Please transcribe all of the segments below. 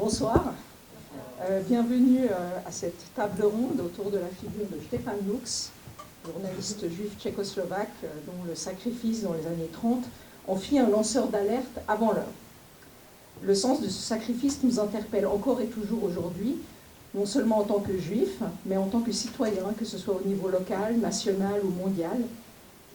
Bonsoir, bienvenue à cette table ronde autour de la figure de Stefan Lux, journaliste juif tchécoslovaque dont le sacrifice dans les années 30 en fit un lanceur d'alerte avant l'heure. Le sens de ce sacrifice nous interpelle encore et toujours aujourd'hui, non seulement en tant que juifs, mais en tant que citoyens, que ce soit au niveau local, national ou mondial.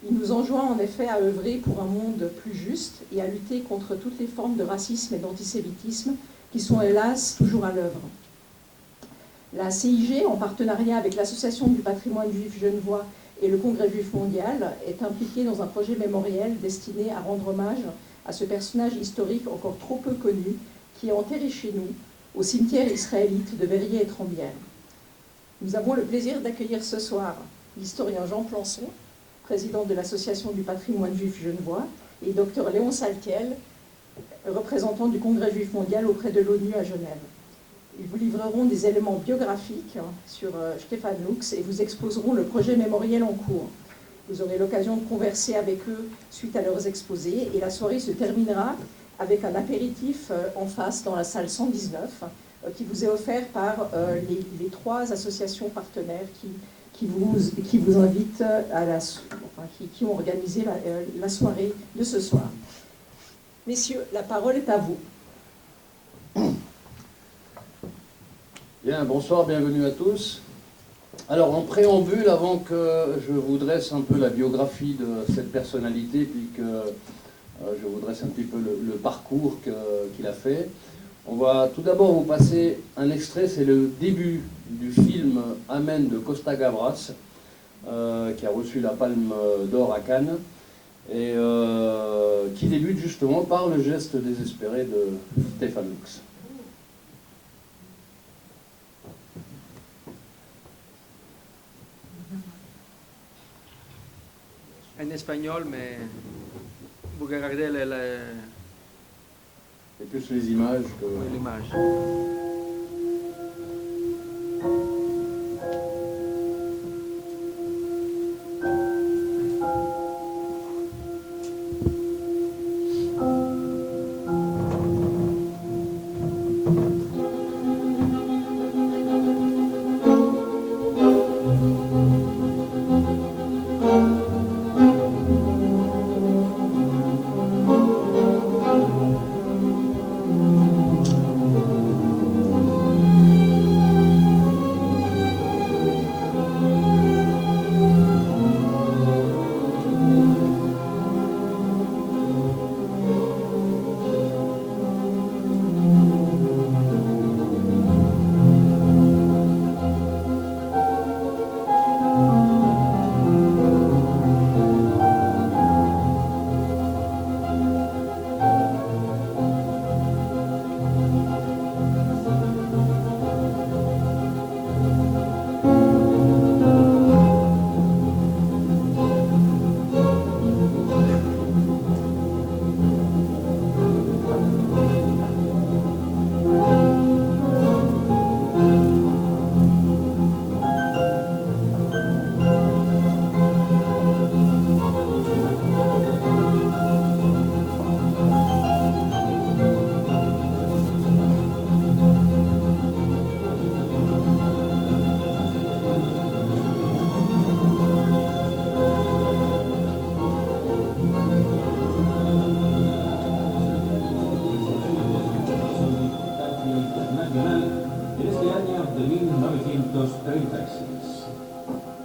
Il nous enjoint en effet à œuvrer pour un monde plus juste et à lutter contre toutes les formes de racisme et d'antisémitisme qui sont hélas toujours à l'œuvre. La CIG, en partenariat avec l'Association du patrimoine juif genevois et le Congrès juif mondial, est impliquée dans un projet mémoriel destiné à rendre hommage à ce personnage historique encore trop peu connu qui est enterré chez nous, au cimetière israélite de Verrières-et-Trembières. Nous avons le plaisir d'accueillir ce soir l'historien Jean Plançon, président de l'Association du patrimoine juif genevois, et Dr Léon Saltiel, représentant du Congrès juif mondial auprès de l'ONU à Genève. Ils vous livreront des éléments biographiques sur Stefan Lux et vous exposeront le projet mémoriel en cours. Vous aurez l'occasion de converser avec eux suite à leurs exposés et la soirée se terminera avec un apéritif en face dans la salle 119 qui vous est offert par les trois associations partenaires qui vous invitent qui ont organisé la soirée de ce soir. Messieurs, la parole est à vous. Bien, bonsoir, bienvenue à tous. Alors, en préambule, avant que je vous dresse un peu la biographie de cette personnalité, puis que je vous dresse un petit peu le parcours qu'il a fait, on va tout d'abord vous passer un extrait, c'est le début du film Amen de Costa Gavras, qui a reçu la Palme d'Or à Cannes, et qui débute justement par le geste désespéré de Stefan Lux. En espagnol, mais vous regardez C'est plus les images que... l'image.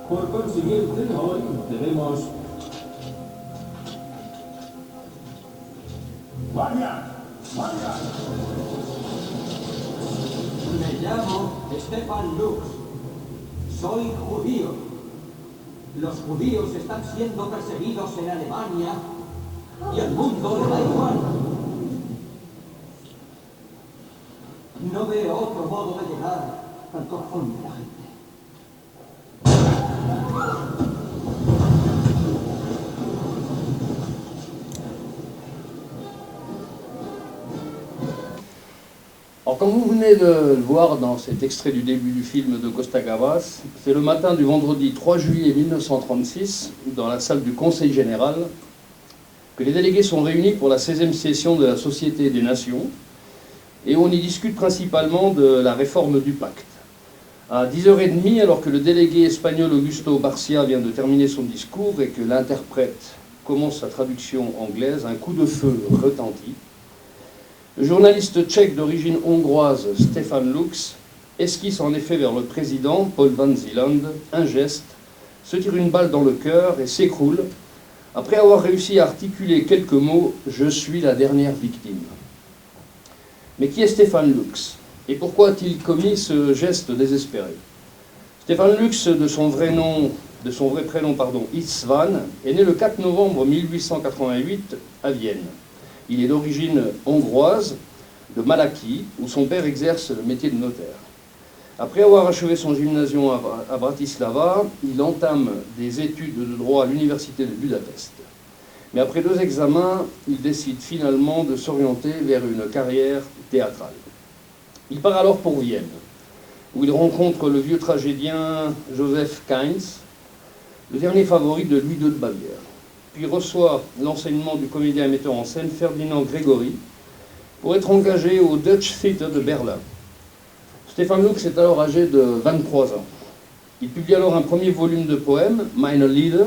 Por consiguiente, hoy tenemos... ¡Guardia! ¡Guardia! Me llamo Stefan Lux. Soy judío. Los judíos están siendo perseguidos en Alemania y al mundo le da igual. No veo otro modo de llegar al corazón de la gente. Alors, comme vous venez de le voir dans cet extrait du début du film de Costa Gavras, c'est le matin du vendredi 3 juillet 1936, dans la salle du Conseil général, que les délégués sont réunis pour la 16e session de la Société des Nations, et on y discute principalement de la réforme du pacte. À 10h30, alors que le délégué espagnol Augusto Barcia vient de terminer son discours et que l'interprète commence sa traduction anglaise, un coup de feu retentit. Le journaliste tchèque d'origine hongroise Stefan Lux esquisse en effet vers le président Paul van Zeeland un geste, se tire une balle dans le cœur et s'écroule après avoir réussi à articuler quelques mots « Je suis la dernière victime ». Mais qui est Stefan Lux? Et pourquoi a-t-il commis ce geste désespéré? Stefan Lux, de son vrai prénom, István, est né le 4 novembre 1888 à Vienne. Il est d'origine hongroise, de Malaquis, où son père exerce le métier de notaire. Après avoir achevé son gymnasium à Bratislava, il entame des études de droit à l'université de Budapest. Mais après 2 examens, il décide finalement de s'orienter vers une carrière théâtrale. Il part alors pour Vienne, où il rencontre le vieux tragédien Joseph Kainz, le dernier favori de Louis II de Bavière, puis reçoit l'enseignement du comédien et metteur en scène Ferdinand Gregori pour être engagé au Deutsche Theater de Berlin. Stefan Lux est alors âgé de 23 ans. Il publie alors un premier volume de poèmes, Meine Lieder,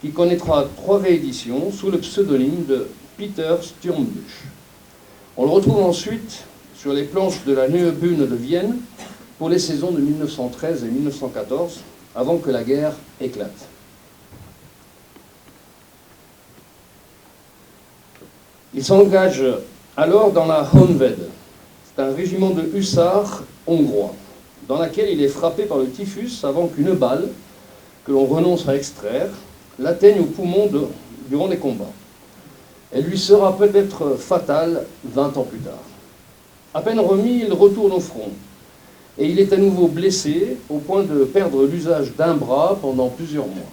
qui connaîtra 3 rééditions sous le pseudonyme de Peter Sturmbüch. On le retrouve ensuite sur les planches de la Neue Bühne de Vienne pour les saisons de 1913 et 1914, avant que la guerre éclate. Il s'engage alors dans la Honved. C'est un régiment de hussards hongrois, dans laquelle il est frappé par le typhus avant qu'une balle, que l'on renonce à extraire, l'atteigne au poumon durant les combats. Elle lui sera peut-être fatale 20 ans plus tard. À peine remis, il retourne au front. Et il est à nouveau blessé au point de perdre l'usage d'un bras pendant plusieurs mois.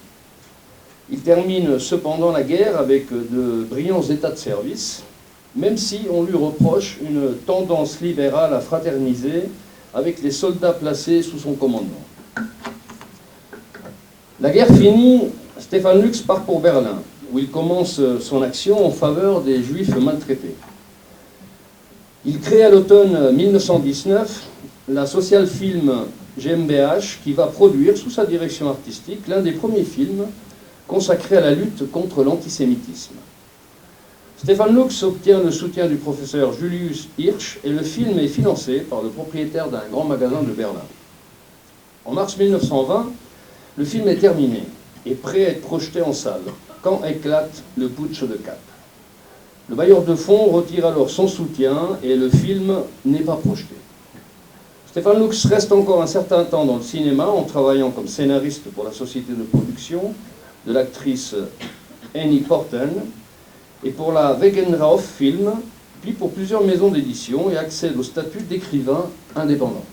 Il termine cependant la guerre avec de brillants états de service, même si on lui reproche une tendance libérale à fraterniser avec les soldats placés sous son commandement. La guerre finie, Stefan Lux part pour Berlin, où il commence son action en faveur des Juifs maltraités. Il crée à l'automne 1919 la Social Film GmbH qui va produire, sous sa direction artistique, l'un des premiers films consacrés à la lutte contre l'antisémitisme. Stefan Lux obtient le soutien du professeur Julius Hirsch et le film est financé par le propriétaire d'un grand magasin de Berlin. En mars 1920, le film est terminé et prêt à être projeté en salle, quand éclate le putsch de Kapp. Le bailleur de fonds retire alors son soutien et le film n'est pas projeté. Stefan Lux reste encore un certain temps dans le cinéma en travaillant comme scénariste pour la société de production de l'actrice Annie Porten et pour la Wegenrauf Film, puis pour plusieurs maisons d'édition et accède au statut d'écrivain indépendant.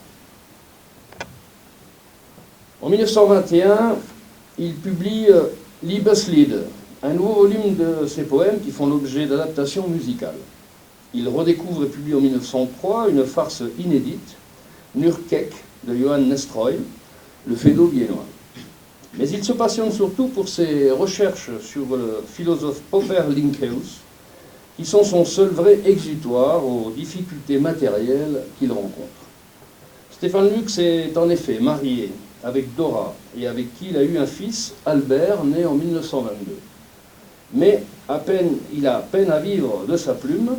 En 1921, il publie Liebeslied, un nouveau volume de ses poèmes qui font l'objet d'adaptations musicales. Il redécouvre et publie en 1903 une farce inédite, Nurkek, de Johann Nestroy, le Fédo viennois. Mais il se passionne surtout pour ses recherches sur le philosophe Popper Lindhaus, qui sont son seul vrai exutoire aux difficultés matérielles qu'il rencontre. Stefan Lux est en effet marié avec Dora et avec qui il a eu un fils, Albert, né en 1922. Mais il a peine à vivre de sa plume.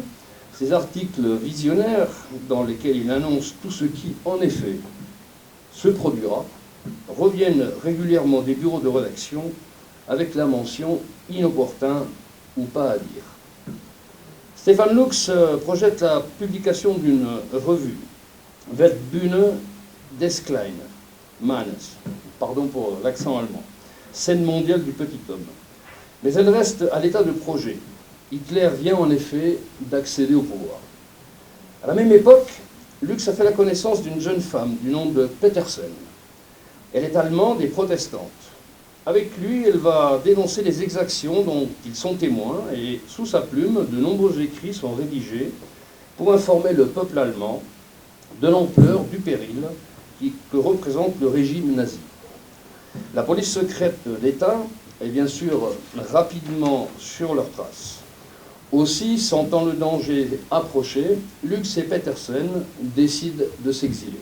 Ses articles visionnaires, dans lesquels il annonce tout ce qui, en effet, se produira, reviennent régulièrement des bureaux de rédaction avec la mention « inopportun » ou « pas à dire ». Stefan Lux projette la publication d'une revue, Weltbühne des Kleinen Mannes, pardon pour l'accent allemand, scène mondiale du petit homme. Mais elle reste à l'état de projet. Hitler vient en effet d'accéder au pouvoir. À la même époque, Lux a fait la connaissance d'une jeune femme du nom de Petersen. Elle est allemande et protestante. Avec lui, elle va dénoncer les exactions dont ils sont témoins et sous sa plume, de nombreux écrits sont rédigés pour informer le peuple allemand de l'ampleur du péril que représente le régime nazi. La police secrète d'État est bien sûr rapidement sur leurs traces. Aussi, sentant le danger approcher, Lux et Petersen décident de s'exiler.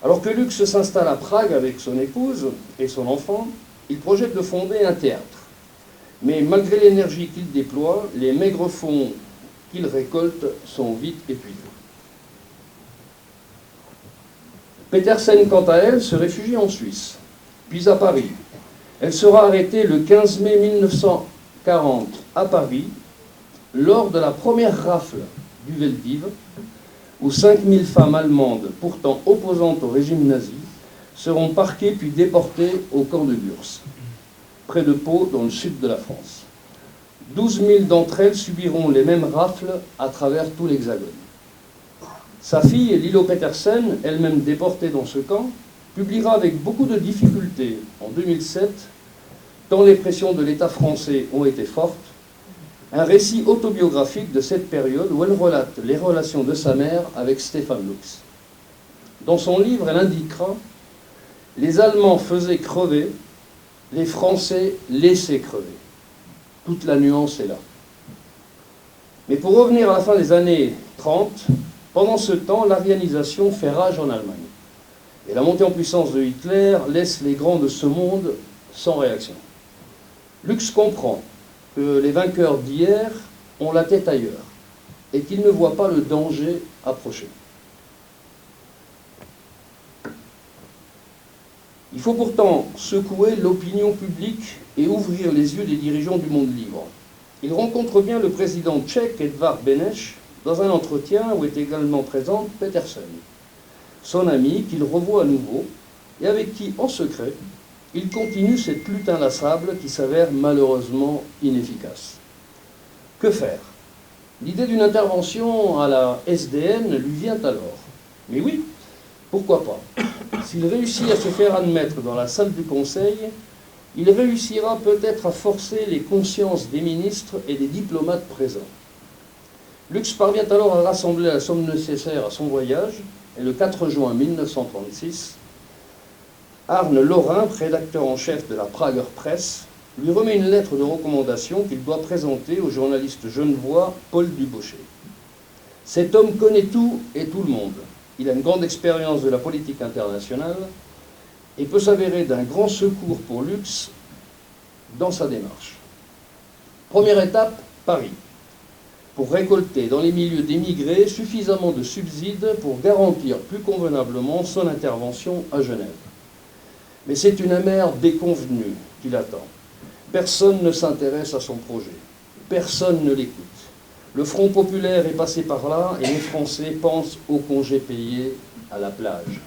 Alors que Lux s'installe à Prague avec son épouse et son enfant, il projette de fonder un théâtre. Mais malgré l'énergie qu'il déploie, les maigres fonds qu'il récolte sont vite épuisés. Petersen, quant à elle, se réfugie en Suisse, puis à Paris. Elle sera arrêtée le 15 mai 1940 à Paris, lors de la première rafle du Veldiv, où 5000 femmes allemandes, pourtant opposantes au régime nazi, seront parquées puis déportées au camp de Gurs, près de Pau, dans le sud de la France. 12 000 d'entre elles subiront les mêmes rafles à travers tout l'Hexagone. Sa fille, Lilo Petersen, elle-même déportée dans ce camp, publiera avec beaucoup de difficultés, en 2007, tant les pressions de l'État français ont été fortes, un récit autobiographique de cette période où elle relate les relations de sa mère avec Stefan Lux. Dans son livre, elle indiquera « Les Allemands faisaient crever, les Français laissaient crever ». Toute la nuance est là. Mais pour revenir à la fin des années 30, pendant ce temps, l'arianisation fait rage en Allemagne. Et la montée en puissance de Hitler laisse les grands de ce monde sans réaction. Lux comprend que les vainqueurs d'hier ont la tête ailleurs et qu'ils ne voient pas le danger approcher. Il faut pourtant secouer l'opinion publique et ouvrir les yeux des dirigeants du monde libre. Il rencontre bien le président tchèque Edvard Beneš dans un entretien où est également présente Petersen, son ami qu'il revoit à nouveau et avec qui, en secret, il continue cette lutte inlassable qui s'avère malheureusement inefficace. Que faire? L'idée d'une intervention à la SDN lui vient alors. Mais oui, pourquoi pas? S'il réussit à se faire admettre dans la salle du Conseil, il réussira peut-être à forcer les consciences des ministres et des diplomates présents. Lux parvient alors à rassembler la somme nécessaire à son voyage, et le 4 juin 1936, Arne Lorin, rédacteur en chef de la Prager Press, lui remet une lettre de recommandation qu'il doit présenter au journaliste genevois Paul Dubochet. Cet homme connaît tout et tout le monde. Il a une grande expérience de la politique internationale et peut s'avérer d'un grand secours pour Lux dans sa démarche. Première étape, Paris, pour récolter dans les milieux d'émigrés suffisamment de subsides pour garantir plus convenablement son intervention à Genève. Mais c'est une amère déconvenue qui l'attend. Personne ne s'intéresse à son projet. Personne ne l'écoute. Le Front populaire est passé par là et les Français pensent aux congés payés à la plage.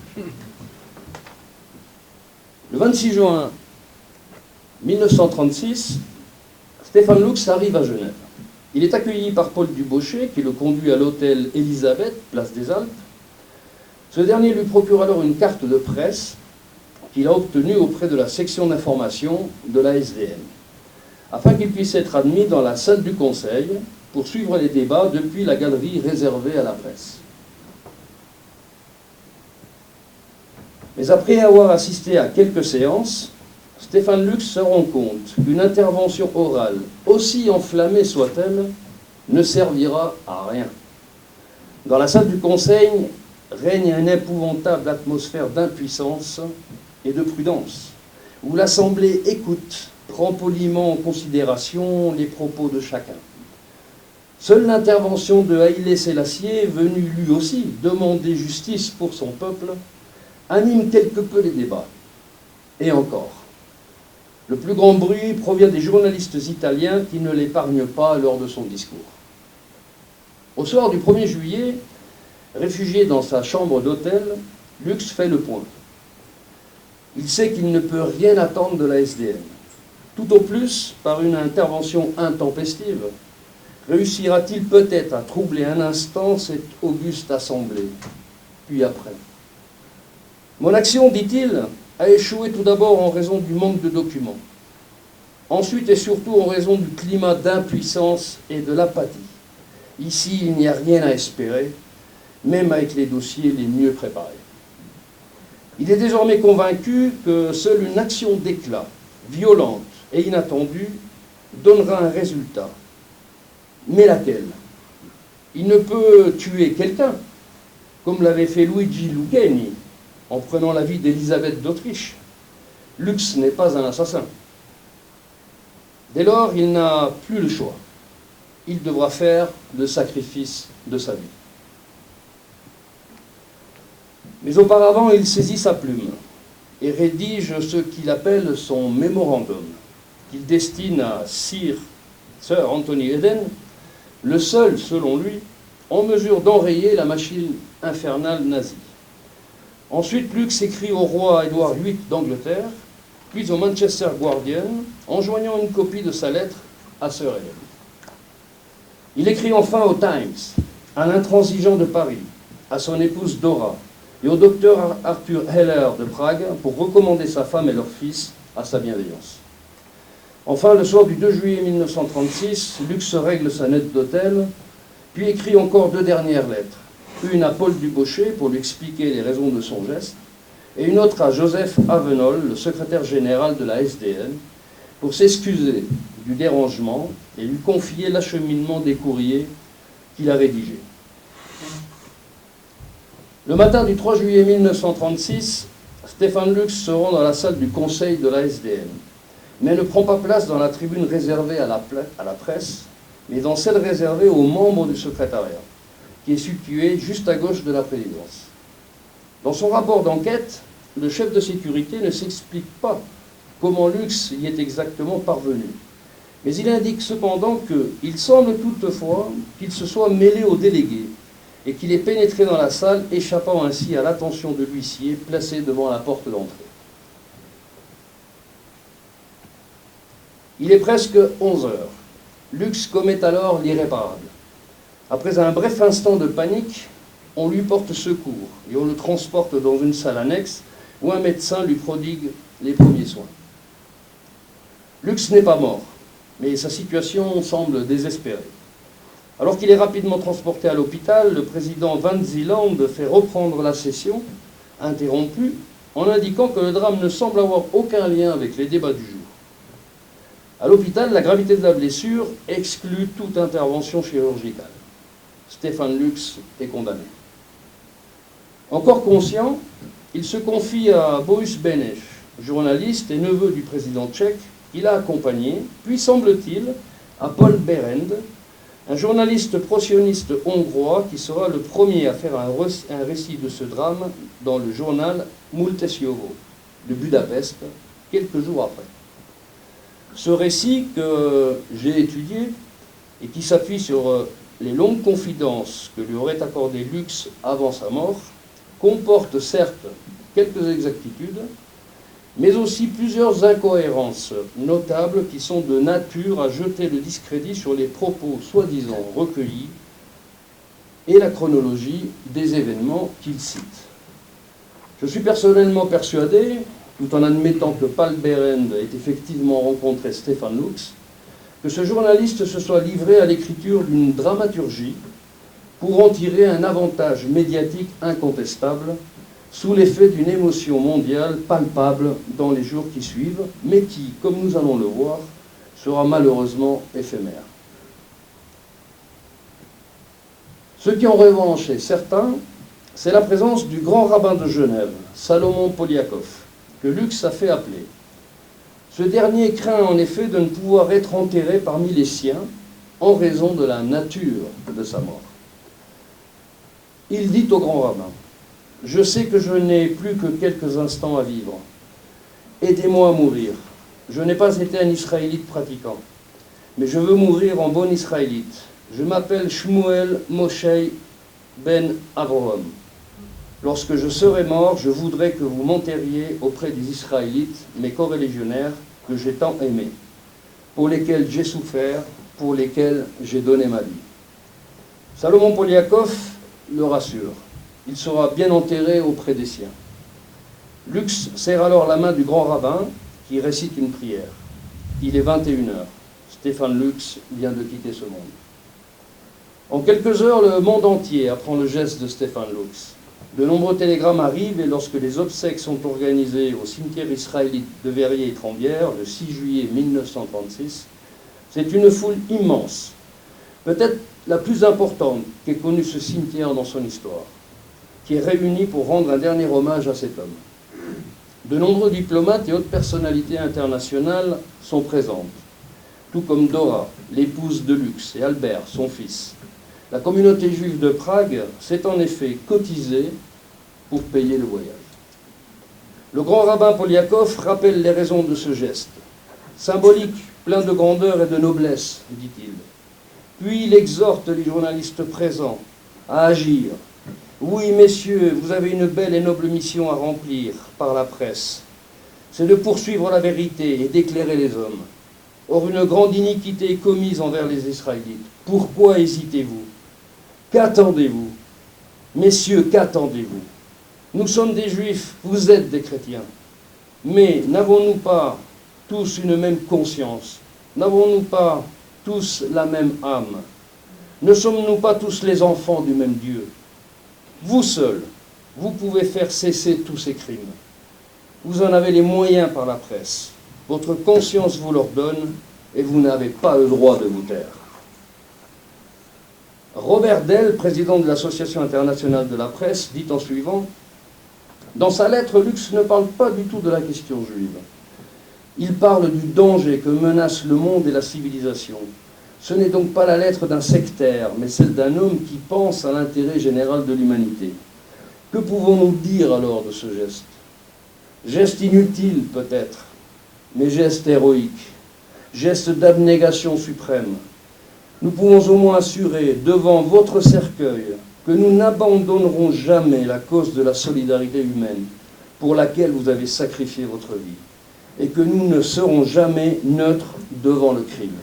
Le 26 juin 1936, Stefan Lux arrive à Genève. Il est accueilli par Paul Dubochet qui le conduit à l'hôtel Elisabeth, place des Alpes. Ce dernier lui procure alors une carte de presse qu'il a obtenue auprès de la section d'information de la SDN, afin qu'il puisse être admis dans la salle du Conseil pour suivre les débats depuis la galerie réservée à la presse. Mais après avoir assisté à quelques séances, Stefan Lux se rend compte qu'une intervention orale, aussi enflammée soit-elle, ne servira à rien. Dans la salle du Conseil règne une épouvantable atmosphère d'impuissance et de prudence, où l'Assemblée écoute, prend poliment en considération les propos de chacun. Seule l'intervention de Haïlé Sélassié, venu lui aussi demander justice pour son peuple, anime quelque peu les débats. Et encore. Le plus grand bruit provient des journalistes italiens qui ne l'épargnent pas lors de son discours. Au soir du 1er juillet, réfugié dans sa chambre d'hôtel, Lux fait le point. Il sait qu'il ne peut rien attendre de la SDN. Tout au plus, par une intervention intempestive, réussira-t-il peut-être à troubler un instant cette auguste assemblée. Puis après. Mon action, dit-il, a échoué tout d'abord en raison du manque de documents. Ensuite et surtout en raison du climat d'impuissance et de l'apathie. Ici, il n'y a rien à espérer, même avec les dossiers les mieux préparés. Il est désormais convaincu que seule une action d'éclat, violente et inattendue, donnera un résultat. Mais laquelle? Il ne peut tuer quelqu'un, comme l'avait fait Luigi Lucchini, en prenant la vie d'Élisabeth d'Autriche. Lux n'est pas un assassin. Dès lors, il n'a plus le choix. Il devra faire le sacrifice de sa vie. Mais auparavant, il saisit sa plume et rédige ce qu'il appelle son mémorandum, qu'il destine à Sir Anthony Eden, le seul, selon lui, en mesure d'enrayer la machine infernale nazie. Ensuite, Lux écrit au roi Édouard VIII d'Angleterre, puis au Manchester Guardian, en joignant une copie de sa lettre à Sir Eden. Il écrit enfin au Times, à l'intransigeant de Paris, à son épouse Dora, et au docteur Arthur Heller de Prague pour recommander sa femme et leur fils à sa bienveillance. Enfin, le soir du 2 juillet 1936, Lux règle sa note d'hôtel, puis écrit encore 2 dernières lettres. Une à Paul Dubochet pour lui expliquer les raisons de son geste, et une autre à Joseph Avenol, le secrétaire général de la SDN, pour s'excuser du dérangement et lui confier l'acheminement des courriers qu'il a rédigés. Le matin du 3 juillet 1936, Stefan Lux se rend dans la salle du conseil de la SDN, mais ne prend pas place dans la tribune réservée à la presse, mais dans celle réservée aux membres du secrétariat, qui est située juste à gauche de la présidence. Dans son rapport d'enquête, le chef de sécurité ne s'explique pas comment Lux y est exactement parvenu, mais il indique cependant qu'il semble toutefois qu'il se soit mêlé aux délégués et qu'il est pénétré dans la salle, échappant ainsi à l'attention de l'huissier placé devant la porte d'entrée. Il est presque 11 heures. Lux commet alors l'irréparable. Après un bref instant de panique, on lui porte secours et on le transporte dans une salle annexe où un médecin lui prodigue les premiers soins. Lux n'est pas mort, mais sa situation semble désespérée. Alors qu'il est rapidement transporté à l'hôpital, le président Van Zieland fait reprendre la session, interrompue, en indiquant que le drame ne semble avoir aucun lien avec les débats du jour. À l'hôpital, la gravité de la blessure exclut toute intervention chirurgicale. Stefan Lux est condamné. Encore conscient, il se confie à Boris Beneš, journaliste et neveu du président tchèque, qu'il a accompagné, puis semble-t-il à Paul Berend, un journaliste pro-sioniste hongrois qui sera le premier à faire un récit de ce drame dans le journal Multes Jogo de Budapest, quelques jours après. Ce récit que j'ai étudié et qui s'appuie sur les longues confidences que lui aurait accordées Lux avant sa mort, comporte certes quelques exactitudes, mais aussi plusieurs incohérences notables qui sont de nature à jeter le discrédit sur les propos soi-disant recueillis et la chronologie des événements qu'il cite. Je suis personnellement persuadé, tout en admettant que Paul Berend ait effectivement rencontré Stefan Lux, que ce journaliste se soit livré à l'écriture d'une dramaturgie pour en tirer un avantage médiatique incontestable, sous l'effet d'une émotion mondiale palpable dans les jours qui suivent, mais qui, comme nous allons le voir, sera malheureusement éphémère. Ce qui en revanche est certain, c'est la présence du grand rabbin de Genève, Salomon Poliakov, que Lux a fait appeler. Ce dernier craint en effet de ne pouvoir être enterré parmi les siens en raison de la nature de sa mort. Il dit au grand rabbin: « Je sais que je n'ai plus que quelques instants à vivre. Aidez-moi à mourir. Je n'ai pas été un Israélite pratiquant, mais je veux mourir en bon Israélite. Je m'appelle Shmuel Moshe ben Avraham. Lorsque je serai mort, je voudrais que vous m'enterriez auprès des Israélites, mes coreligionnaires, que j'ai tant aimés, pour lesquels j'ai souffert, pour lesquels j'ai donné ma vie. » Salomon Poliakov le rassure. Il sera bien enterré auprès des siens. Lux serre alors la main du grand rabbin qui récite une prière. Il est 21h. Stefan Lux vient de quitter ce monde. En quelques heures, le monde entier apprend le geste de Stefan Lux. De nombreux télégrammes arrivent et lorsque les obsèques sont organisées au cimetière israélite de Verrières et Trembières le 6 juillet 1936, c'est une foule immense, peut-être la plus importante qu'ait connue ce cimetière dans son histoire, qui est réunie pour rendre un dernier hommage à cet homme. De nombreux diplomates et autres personnalités internationales sont présentes, tout comme Dora, l'épouse de Lux, et Albert, son fils. La communauté juive de Prague s'est en effet cotisée pour payer le voyage. Le grand rabbin Poliakov rappelle les raisons de ce geste. Symbolique, plein de grandeur et de noblesse, dit-il. Puis il exhorte les journalistes présents à agir. Oui, messieurs, vous avez une belle et noble mission à remplir par la presse. C'est de poursuivre la vérité et d'éclairer les hommes. Or, une grande iniquité est commise envers les Israélites. Pourquoi hésitez-vous? Qu'attendez-vous? Messieurs, qu'attendez-vous? Nous sommes des Juifs, vous êtes des chrétiens. Mais n'avons-nous pas tous une même conscience? N'avons-nous pas tous la même âme? Ne sommes-nous pas tous les enfants du même Dieu? Vous seuls, vous pouvez faire cesser tous ces crimes. Vous en avez les moyens par la presse. Votre conscience vous l'ordonne et vous n'avez pas le droit de vous taire. Robert Dell, président de l'Association internationale de la presse, dit en suivant: dans sa lettre, Lux ne parle pas du tout de la question juive. Il parle du danger que menace le monde et la civilisation. Ce n'est donc pas la lettre d'un sectaire, mais celle d'un homme qui pense à l'intérêt général de l'humanité. Que pouvons-nous dire alors de ce geste? Geste inutile peut-être, mais geste héroïque, geste d'abnégation suprême. Nous pouvons au moins assurer devant votre cercueil que nous n'abandonnerons jamais la cause de la solidarité humaine pour laquelle vous avez sacrifié votre vie, et que nous ne serons jamais neutres devant le crime.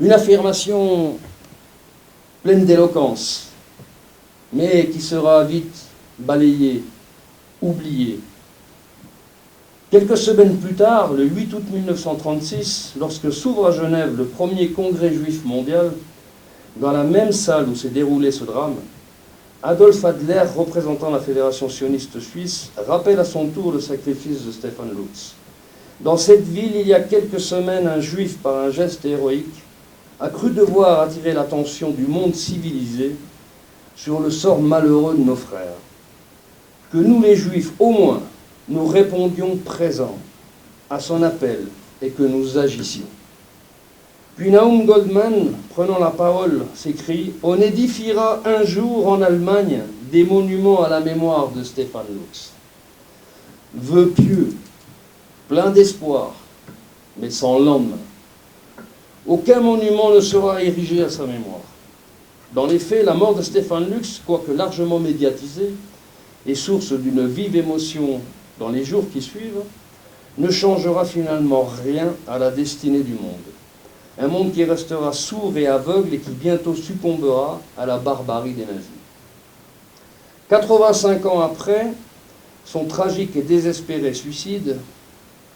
Une affirmation pleine d'éloquence, mais qui sera vite balayée, oubliée. Quelques semaines plus tard, le 8 août 1936, lorsque s'ouvre à Genève le premier congrès juif mondial, dans la même salle où s'est déroulé ce drame, Adolf Adler, représentant la Fédération sioniste suisse, rappelle à son tour le sacrifice de Stefan Lutz. Dans cette ville, il y a quelques semaines, un juif, par un geste héroïque, a cru devoir attirer l'attention du monde civilisé sur le sort malheureux de nos frères. Que nous, les Juifs, au moins, nous répondions présents à son appel et que nous agissions. Puis Naum Goldman, prenant la parole, s'écrie « On édifiera un jour en Allemagne des monuments à la mémoire de Stefan Lutz. » Vœu pieux, plein d'espoir, mais sans lendemain. Aucun monument ne sera érigé à sa mémoire. Dans les faits, la mort de Stefan Lutz, quoique largement médiatisée et source d'une vive émotion dans les jours qui suivent, ne changera finalement rien à la destinée du monde. Un monde qui restera sourd et aveugle et qui bientôt succombera à la barbarie des nazis. 85 ans après son tragique et désespéré suicide,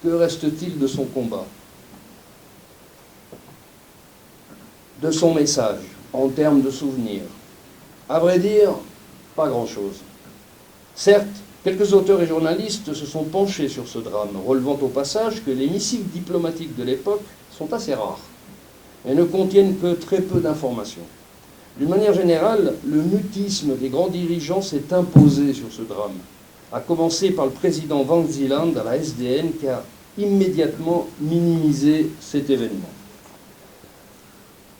que reste-t-il de son combat? De son message, en termes de souvenirs? À vrai dire, pas grand-chose. Certes, quelques auteurs et journalistes se sont penchés sur ce drame, relevant au passage que les missives diplomatiques de l'époque sont assez rares et ne contiennent que très peu d'informations. D'une manière générale, le mutisme des grands dirigeants s'est imposé sur ce drame, à commencer par le président Van Zieland à la SDN qui a immédiatement minimisé cet événement.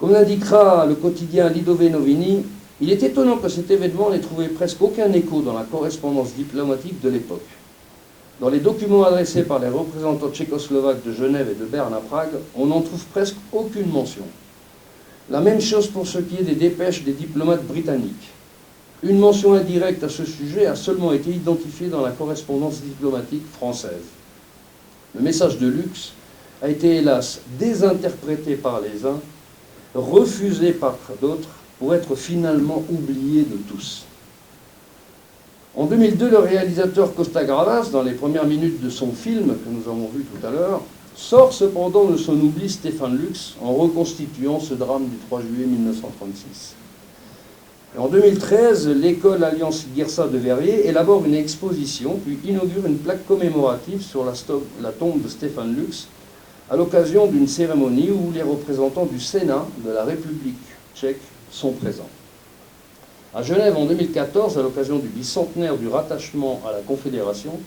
Comme l'indiquera le quotidien Lidové Noviny, il est étonnant que cet événement n'ait trouvé presque aucun écho dans la correspondance diplomatique de l'époque. Dans les documents adressés par les représentants tchécoslovaques de Genève et de Berne à Prague, on n'en trouve presque aucune mention. La même chose pour ce qui est des dépêches des diplomates britanniques. Une mention indirecte à ce sujet a seulement été identifiée dans la correspondance diplomatique française. Le message de Lux a été hélas désinterprété par les uns, refusé par d'autres, pour être finalement oublié de tous. En 2002, le réalisateur Costa Gavras, dans les premières minutes de son film, que nous avons vu tout à l'heure, sort cependant de son oubli Stefan Lux en reconstituant ce drame du 3 juillet 1936. Et en 2013, l'école Alliance Girsa de Verrier élabore une exposition, puis inaugure une plaque commémorative sur la tombe de Stefan Lux, à l'occasion d'une cérémonie où les représentants du Sénat de la République tchèque sont présents. À Genève en 2014, à l'occasion du bicentenaire du rattachement à la Confédération,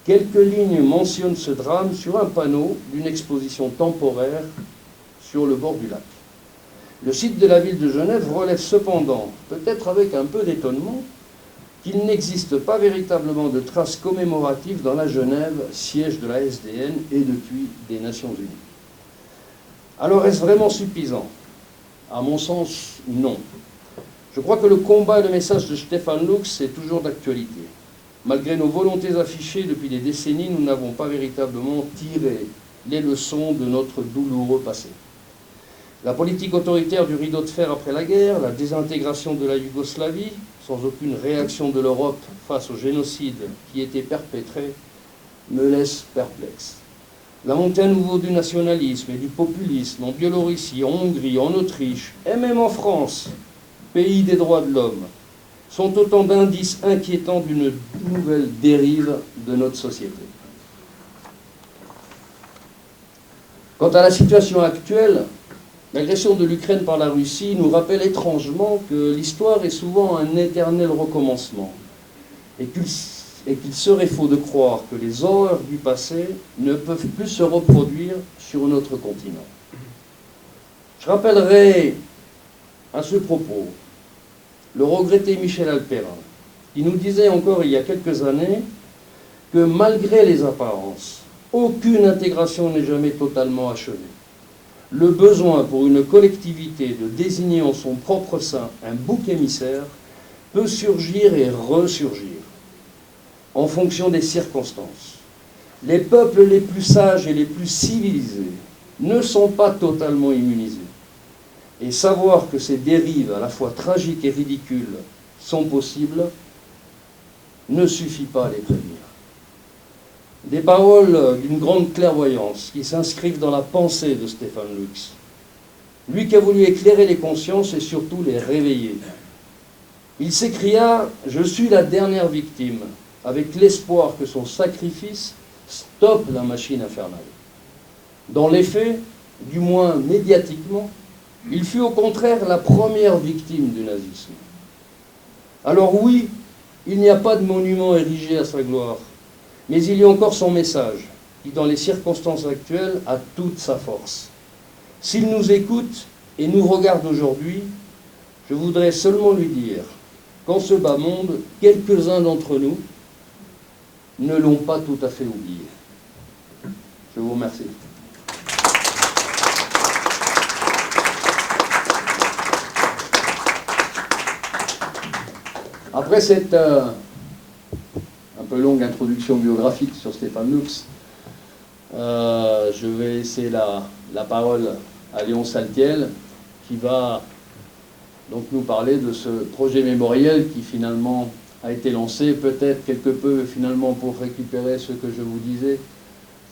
quelques lignes mentionnent ce drame sur un panneau d'une exposition temporaire sur le bord du lac. Le site de la ville de Genève relève cependant, peut-être avec un peu d'étonnement, qu'il n'existe pas véritablement de traces commémoratives dans la Genève, siège de la SDN et depuis des Nations Unies. Alors est-ce vraiment suffisant? À mon sens, non. Je crois que le combat et le message de Stefan Lux est toujours d'actualité. Malgré nos volontés affichées depuis des décennies, nous n'avons pas véritablement tiré les leçons de notre douloureux passé. La politique autoritaire du rideau de fer après la guerre, la désintégration de la Yougoslavie, sans aucune réaction de l'Europe face au génocide qui était perpétré, me laisse perplexe. La montée à nouveau du nationalisme et du populisme en Biélorussie, en Hongrie, en Autriche et même en France, pays des droits de l'homme, sont autant d'indices inquiétants d'une nouvelle dérive de notre société. Quant à la situation actuelle, l'agression de l'Ukraine par la Russie nous rappelle étrangement que l'histoire est souvent un éternel recommencement et qu'il serait faux de croire que les horreurs du passé ne peuvent plus se reproduire sur notre continent. Je rappellerai à ce propos le regretté Michel Alperin, qui nous disait encore il y a quelques années que malgré les apparences, aucune intégration n'est jamais totalement achevée. Le besoin pour une collectivité de désigner en son propre sein un bouc émissaire peut surgir et ressurgir en fonction des circonstances. Les peuples les plus sages et les plus civilisés ne sont pas totalement immunisés. Et savoir que ces dérives à la fois tragiques et ridicules sont possibles ne suffit pas à les prévenir. Des paroles d'une grande clairvoyance qui s'inscrivent dans la pensée de Stefan Lux. Lui qui a voulu éclairer les consciences et surtout les réveiller. Il s'écria « Je suis la dernière victime », avec l'espoir que son sacrifice stoppe la machine infernale. Dans les faits, du moins médiatiquement, il fut au contraire la première victime du nazisme. Alors oui, il n'y a pas de monument érigé à sa gloire, mais il y a encore son message, qui dans les circonstances actuelles a toute sa force. S'il nous écoute et nous regarde aujourd'hui, je voudrais seulement lui dire qu'en ce bas monde, quelques-uns d'entre nous ne l'ont pas tout à fait oublié. Je vous remercie. Après cette un peu longue introduction biographique sur Stefan Lux, je vais laisser la parole à Léon Saltiel, qui va donc nous parler de ce projet mémoriel qui finalement a été lancé, peut-être quelque peu finalement pour récupérer ce que je vous disais,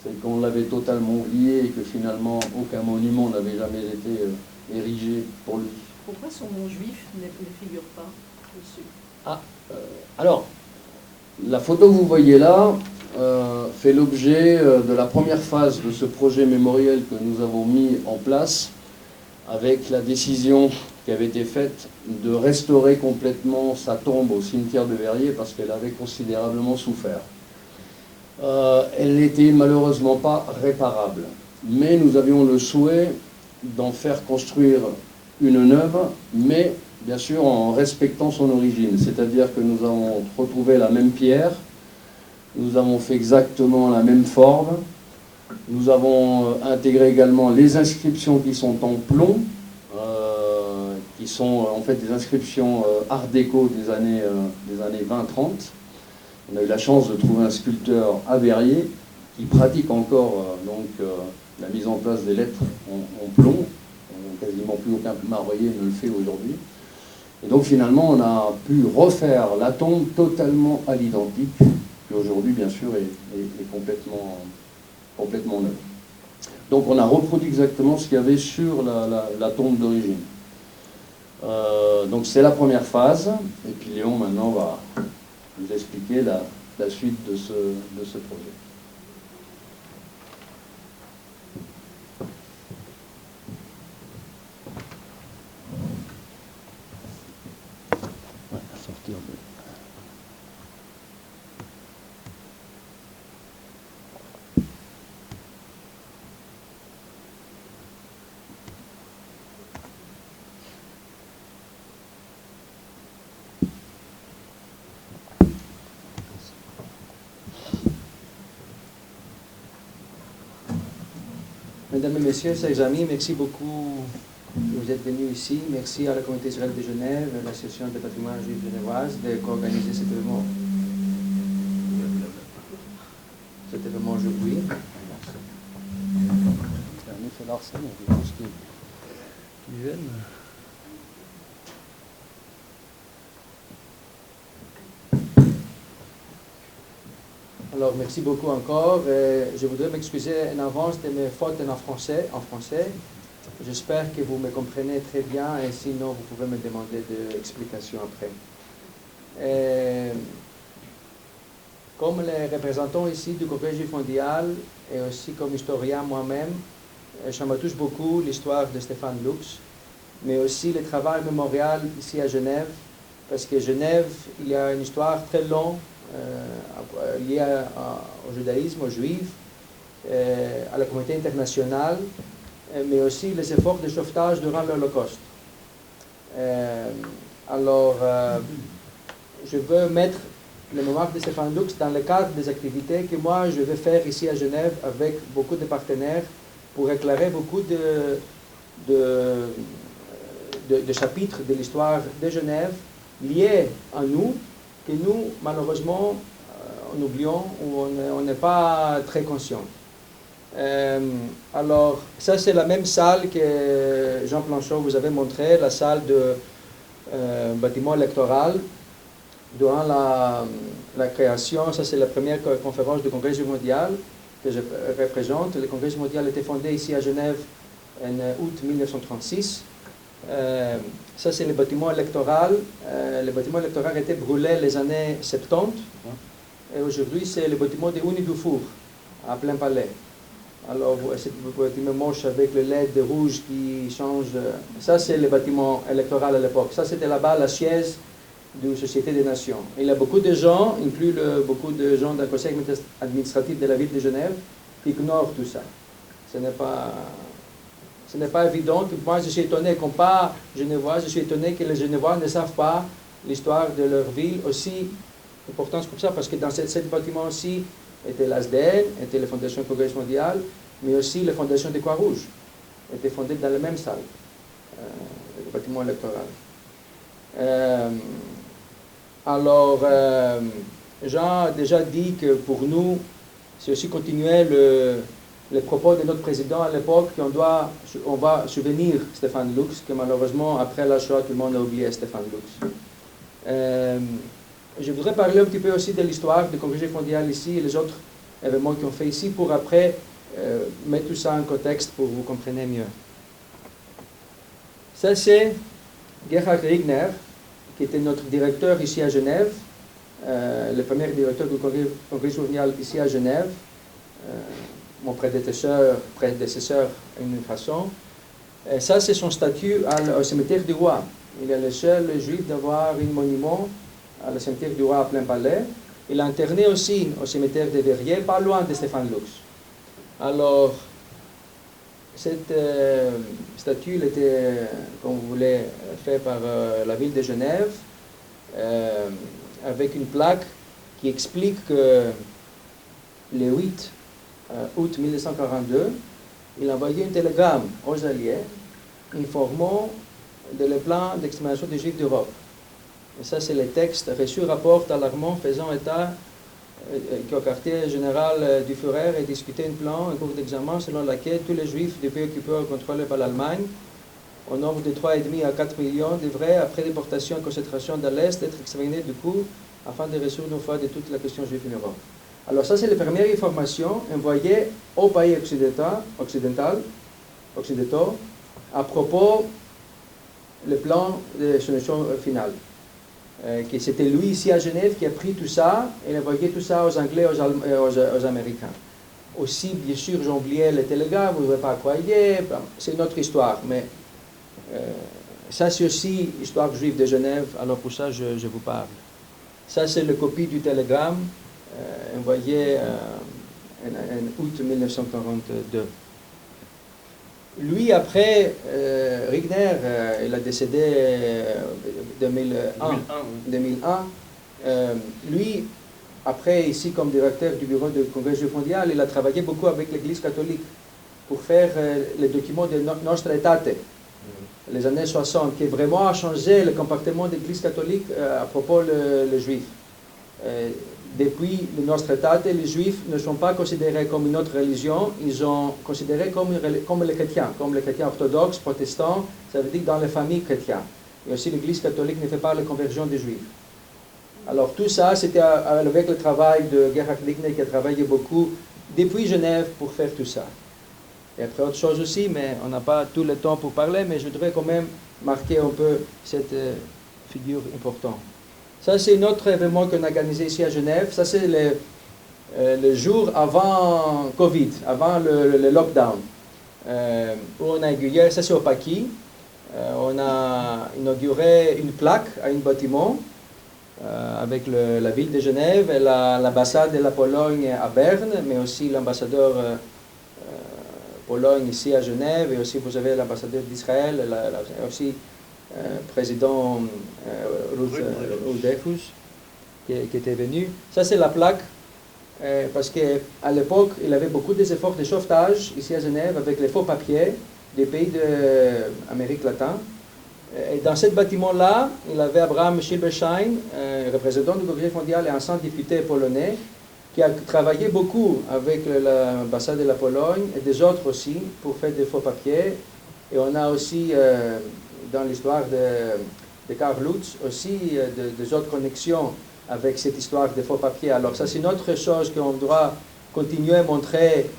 c'est qu'on l'avait totalement oublié et que finalement aucun monument n'avait jamais été érigé pour lui. Pourquoi son nom juif ne figure pas dessus? Alors, la photo que vous voyez là fait l'objet de la première phase de ce projet mémoriel que nous avons mis en place avec la décision qui avait été faite de restaurer complètement sa tombe au cimetière de Verrières parce qu'elle avait considérablement souffert. Elle n'était malheureusement pas réparable, mais nous avions le souhait d'en faire construire une neuve, mais bien sûr en respectant son origine, c'est-à-dire que nous avons retrouvé la même pierre, nous avons fait exactement la même forme, nous avons intégré également les inscriptions qui sont en plomb, qui sont en fait des inscriptions art déco des années 20-30. On a eu la chance de trouver un sculpteur à Verrières qui pratique encore la mise en place des lettres en plomb. Quasiment plus aucun marbrier ne le fait aujourd'hui. Et donc finalement, on a pu refaire la tombe totalement à l'identique, qui aujourd'hui, bien sûr, est complètement neuve. Donc on a reproduit exactement ce qu'il y avait sur la tombe d'origine. Donc c'est la première phase, et puis Léon maintenant va nous expliquer la suite de ce projet. Mesdames et messieurs, chers amis, merci beaucoup que vous êtes venus ici. Merci à la communauté israélienne de Genève, à l'association des patrimoines juifs genevoise d'organiser cet événement. Cet événement aujourd'hui. Alors, merci beaucoup encore. Je voudrais m'excuser en avance de mes fautes en français. J'espère que vous me comprenez très bien et sinon vous pouvez me demander des explications après. Comme les représentants ici du Congrès juif mondial et aussi comme historien moi-même, ça me touche beaucoup l'histoire de Stéphane Lux, mais aussi le travail mémorial ici à Genève, parce que Genève, il y a une histoire très longue liée au judaïsme, aux juifs, à la communauté internationale, mais aussi les efforts de sauvetage durant l'Holocauste. Alors, je veux mettre le mémoire de Stéphane Lux dans le cadre des activités que moi je vais faire ici à Genève avec beaucoup de partenaires pour éclairer beaucoup de chapitres de l'histoire de Genève liés à nous, que nous, malheureusement, on oublions ou on n'est pas très conscient. Alors, ça c'est la même salle que Jean Planchot vous avait montré, la salle de bâtiment électoral. Durant la création, ça c'est la première conférence du Congrès mondial que je représente. Le Congrès mondial a été fondé ici à Genève en août 1936. Ça c'est le bâtiment électoral. Le bâtiment électoral a été brûlé les années 70. Et aujourd'hui c'est le bâtiment de Uni Dufour, à plein palais. Alors c'est le bâtiment moche avec le LED rouge qui change. Ça c'est le bâtiment électoral à l'époque. Ça c'était là-bas la chaise de la Société des Nations. Il y a beaucoup de gens, inclus beaucoup de gens d'un conseil administratif de la ville de Genève, qui ignorent tout ça. Ce n'est pas évident. Moi, je suis étonné, comme pas genevois, je suis étonné que les Genevois ne savent pas l'histoire de leur ville aussi importante comme ça, parce que dans ce bâtiment aussi était l'ASDN, était la Fondation Congrès mondial, mais aussi la Fondation des Croix-Rouges, était fondée dans la même salle, le bâtiment électoral. Alors, Jean a déjà dit que pour nous, c'est aussi continuer le propos de notre président à l'époque, on va souvenir Stéphane Lux, que malheureusement, après la Shoah, tout le monde a oublié Stéphane Lux. Je voudrais parler un petit peu aussi de l'histoire du Congrès mondial ici et les autres événements qu'on fait ici pour après mettre tout ça en contexte pour que vous compreniez mieux. Ça, c'est Gerhard Rigner, qui était notre directeur ici à Genève, le premier directeur du Congrès mondial ici à Genève, mon prédécesseur d'une façon. Et ça, c'est son statut au cimetière du Roi. Il est le seul juif d'avoir un monument à le cimetière du Roi à plein palais. Il est interné aussi au cimetière de Verrières, pas loin de Stéphane Lux. Alors, cette statue était, comme vous voulez, faite par la ville de Genève, avec une plaque qui explique que le 8 août 1942, il a envoyé un télégramme aux Alliés informant de le plan d'extermination des Juifs d'Europe. Et ça, c'est le texte reçu rapport alarmant faisant état qu'au quartier général du Führer est discuté un plan, un cours d'examen selon lequel tous les Juifs du pays occupé ou contrôlés par l'Allemagne, au nombre de 3,5 à 4 millions, devraient, après déportation et concentration dans l'Est, être exterminés du coup, afin de résoudre une fois de toute la question juive en Europe. Alors ça, c'est les premières informations envoyées aux pays occidentaux à propos du plan de solution finale. Que c'était lui ici à Genève qui a pris tout ça et a envoyé tout ça aux Anglais et aux Américains. Aussi, bien sûr, j'ai oublié le télégramme, vous ne pas croire, c'est une autre histoire, mais ça c'est aussi l'histoire juive de Genève, alors pour ça je vous parle. Ça c'est la copie du télégramme envoyé en août 1942. Lui, après, Rigner, il a décédé en 2001. Lui, après, ici, comme directeur du bureau du Congrès juif mondial, il a travaillé beaucoup avec l'Église catholique. pour faire les documents de Nostra Aetate, les années 60, qui vraiment a changé le comportement de l'Église catholique à propos des Juifs. Depuis le Nostra Aetate, les Juifs ne sont pas considérés comme une autre religion, ils sont considérés comme les chrétiens orthodoxes, protestants, ça veut dire dans les familles chrétiennes. Et aussi l'Église catholique ne fait pas la conversion des Juifs. Alors tout ça, c'était avec le travail de Gerhard Lickner qui a travaillé beaucoup depuis Genève pour faire tout ça. Et après autre chose aussi, mais on n'a pas tout le temps pour parler, mais je voudrais quand même marquer un peu cette figure importante. Ça, c'est un autre événement qu'on a organisé ici à Genève. Ça, c'est le jour avant Covid, avant le lockdown, où on a inauguré, ça c'est au Pâquis, on a inauguré une plaque à un bâtiment avec la ville de Genève et l'ambassade de la Pologne à Berne, mais aussi l'ambassadeur Pologne ici à Genève, et aussi vous avez l'ambassadeur d'Israël, aussi président Rudefus qui était venu. Ça c'est la plaque, parce qu'à l'époque il avait beaucoup d'efforts de sauvetage ici à Genève avec les faux papiers des pays d'Amérique latine. Et dans ce bâtiment-là, il avait Abraham Silberstein, représentant du gouvernement mondial et ancien député polonais, qui a travaillé beaucoup avec l'ambassade de la Pologne et des autres aussi pour faire des faux papiers. Et on a aussi, dans l'histoire de Karl Lutz, aussi des autres connexions avec cette histoire des faux papiers. Alors ça, c'est une autre chose qu'on doit continuer à montrer,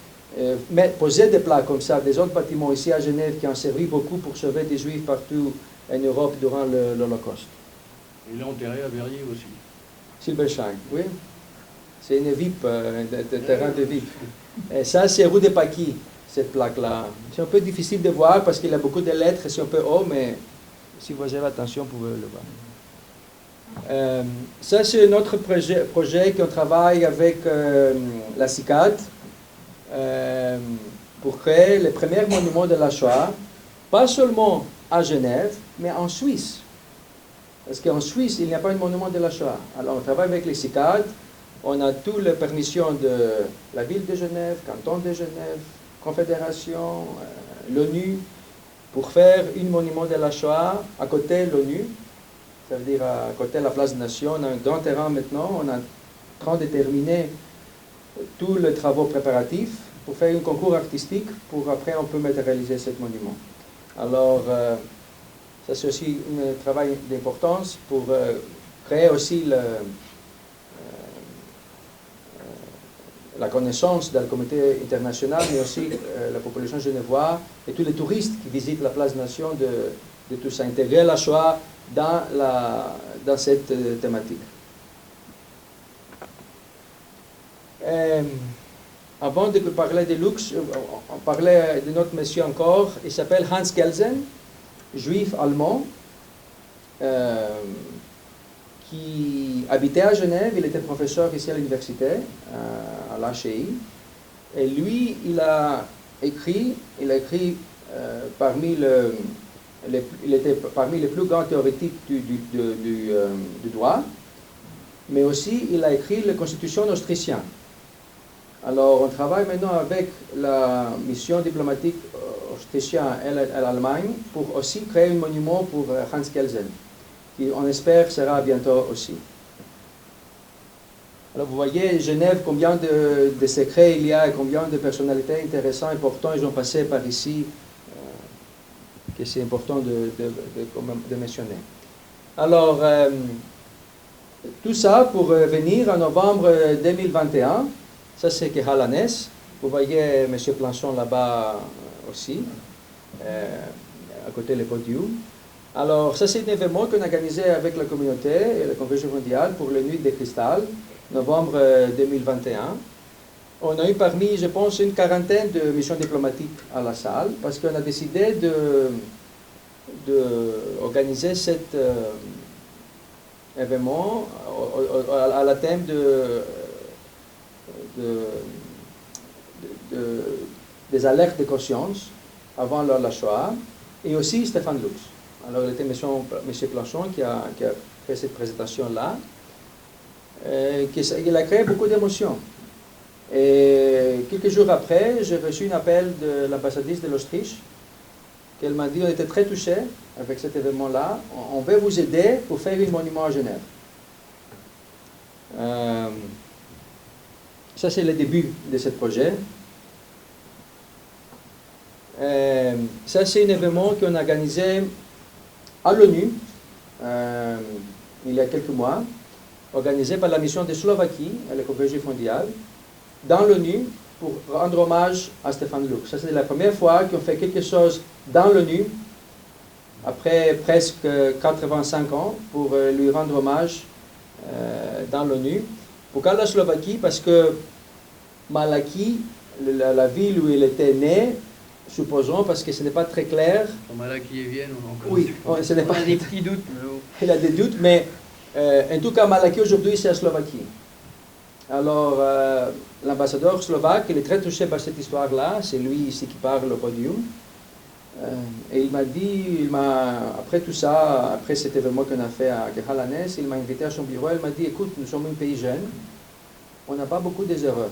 poser des plaques comme ça, des autres bâtiments ici à Genève qui ont servi beaucoup pour sauver des Juifs partout en Europe durant l'Holocauste. Il est enterré à Verrier aussi. Silberstein, oui. C'est une VIP, un terrain de VIP. Et ça, c'est rue des Pâquis, cette plaque-là. C'est un peu difficile de voir parce qu'il y a beaucoup de lettres, c'est un peu haut, mais si vous avez attention, vous pouvez le voir. Ça, c'est notre projet qu'on travaille avec la CICAD pour créer le premier monument de la Shoah, pas seulement à Genève, mais en Suisse. Parce qu'en Suisse, il n'y a pas un monument de la Shoah. Alors, on travaille avec les CICAD, on a toutes les permissions de la ville de Genève, canton de Genève, confédération, l'ONU, pour faire un monument de la Shoah à côté de l'ONU, ça veut dire à côté de la place de Nation. On a un grand terrain maintenant, on est en train de terminer tous les travaux préparatifs pour faire un concours artistique, pour après on peut matérialiser ce monument. Alors, ça c'est aussi un travail d'importance pour créer aussi la connaissance de la communauté internationale, mais aussi la population genevoise et tous les touristes qui visitent la place Nation de tout ça, intégrer la Shoah dans cette thématique. Avant de parler de Lux, on parlait de notre monsieur encore, il s'appelle Hans Kelsen, juif allemand, qui habitait à Genève, il était professeur ici à l'université, à l'HEI, et lui, il a écrit il était parmi les plus grands théoriciens du droit, mais aussi il a écrit la Constitution autrichienne. Alors, on travaille maintenant avec la mission diplomatique autrichienne et l'Allemagne pour aussi créer un monument pour Hans Kelsen, qui, on espère, sera bientôt aussi. Alors, vous voyez, Genève, combien de secrets il y a et combien de personnalités intéressantes, importantes, ils ont passé par ici, que c'est important de mentionner. Alors, tout ça pour venir en novembre 2021. Ça, c'est Kehalanes. Vous voyez M. Planchon là-bas aussi, à côté du podium. Alors, ça, c'est un événement qu'on a organisé avec la communauté et la Convention mondiale pour la Nuit des Cristal, novembre 2021. On a eu parmi, je pense, une quarantaine de missions diplomatiques à la salle, parce qu'on a décidé d'organiser cet événement à la thème des alertes de conscience avant la Shoah, et aussi Stéphane Lux. Alors, il était M. Planchon qui a fait cette présentation-là. Il a créé beaucoup d'émotions. Et quelques jours après, j'ai reçu un appel de l'ambassadrice de l'Autriche, qu'elle m'a dit, on était très touchés avec cet événement-là, on veut vous aider pour faire un monument à Genève. Ça, c'est le début de ce projet. Ça, c'est un événement qu'on a organisé à l'ONU il y a quelques mois, organisé par la mission de Slovaquie à la Congrès juif mondial, dans l'ONU, pour rendre hommage à Stéphane Lux. Ça, c'est la première fois qu'on fait quelque chose dans l'ONU, après presque 85 ans, pour lui rendre hommage dans l'ONU. Pourquoi la Slovaquie? Parce que Malachi, la ville où il était né, supposons, parce que ce n'est pas très clair. Malachi et Vienne, on en Oui, ce n'est On pas... a des petits doutes. Il a des doutes, mais en tout cas, Malachi aujourd'hui, c'est la Slovaquie. Alors, l'ambassadeur slovaque, il est très touché par cette histoire-là. C'est lui ici qui parle au podium. Et il m'a dit, après tout ça, après cet événement qu'on a fait à Gehalanes, il m'a invité à son bureau. Il m'a dit, écoute, nous sommes un pays jeune, on n'a pas beaucoup des erreurs.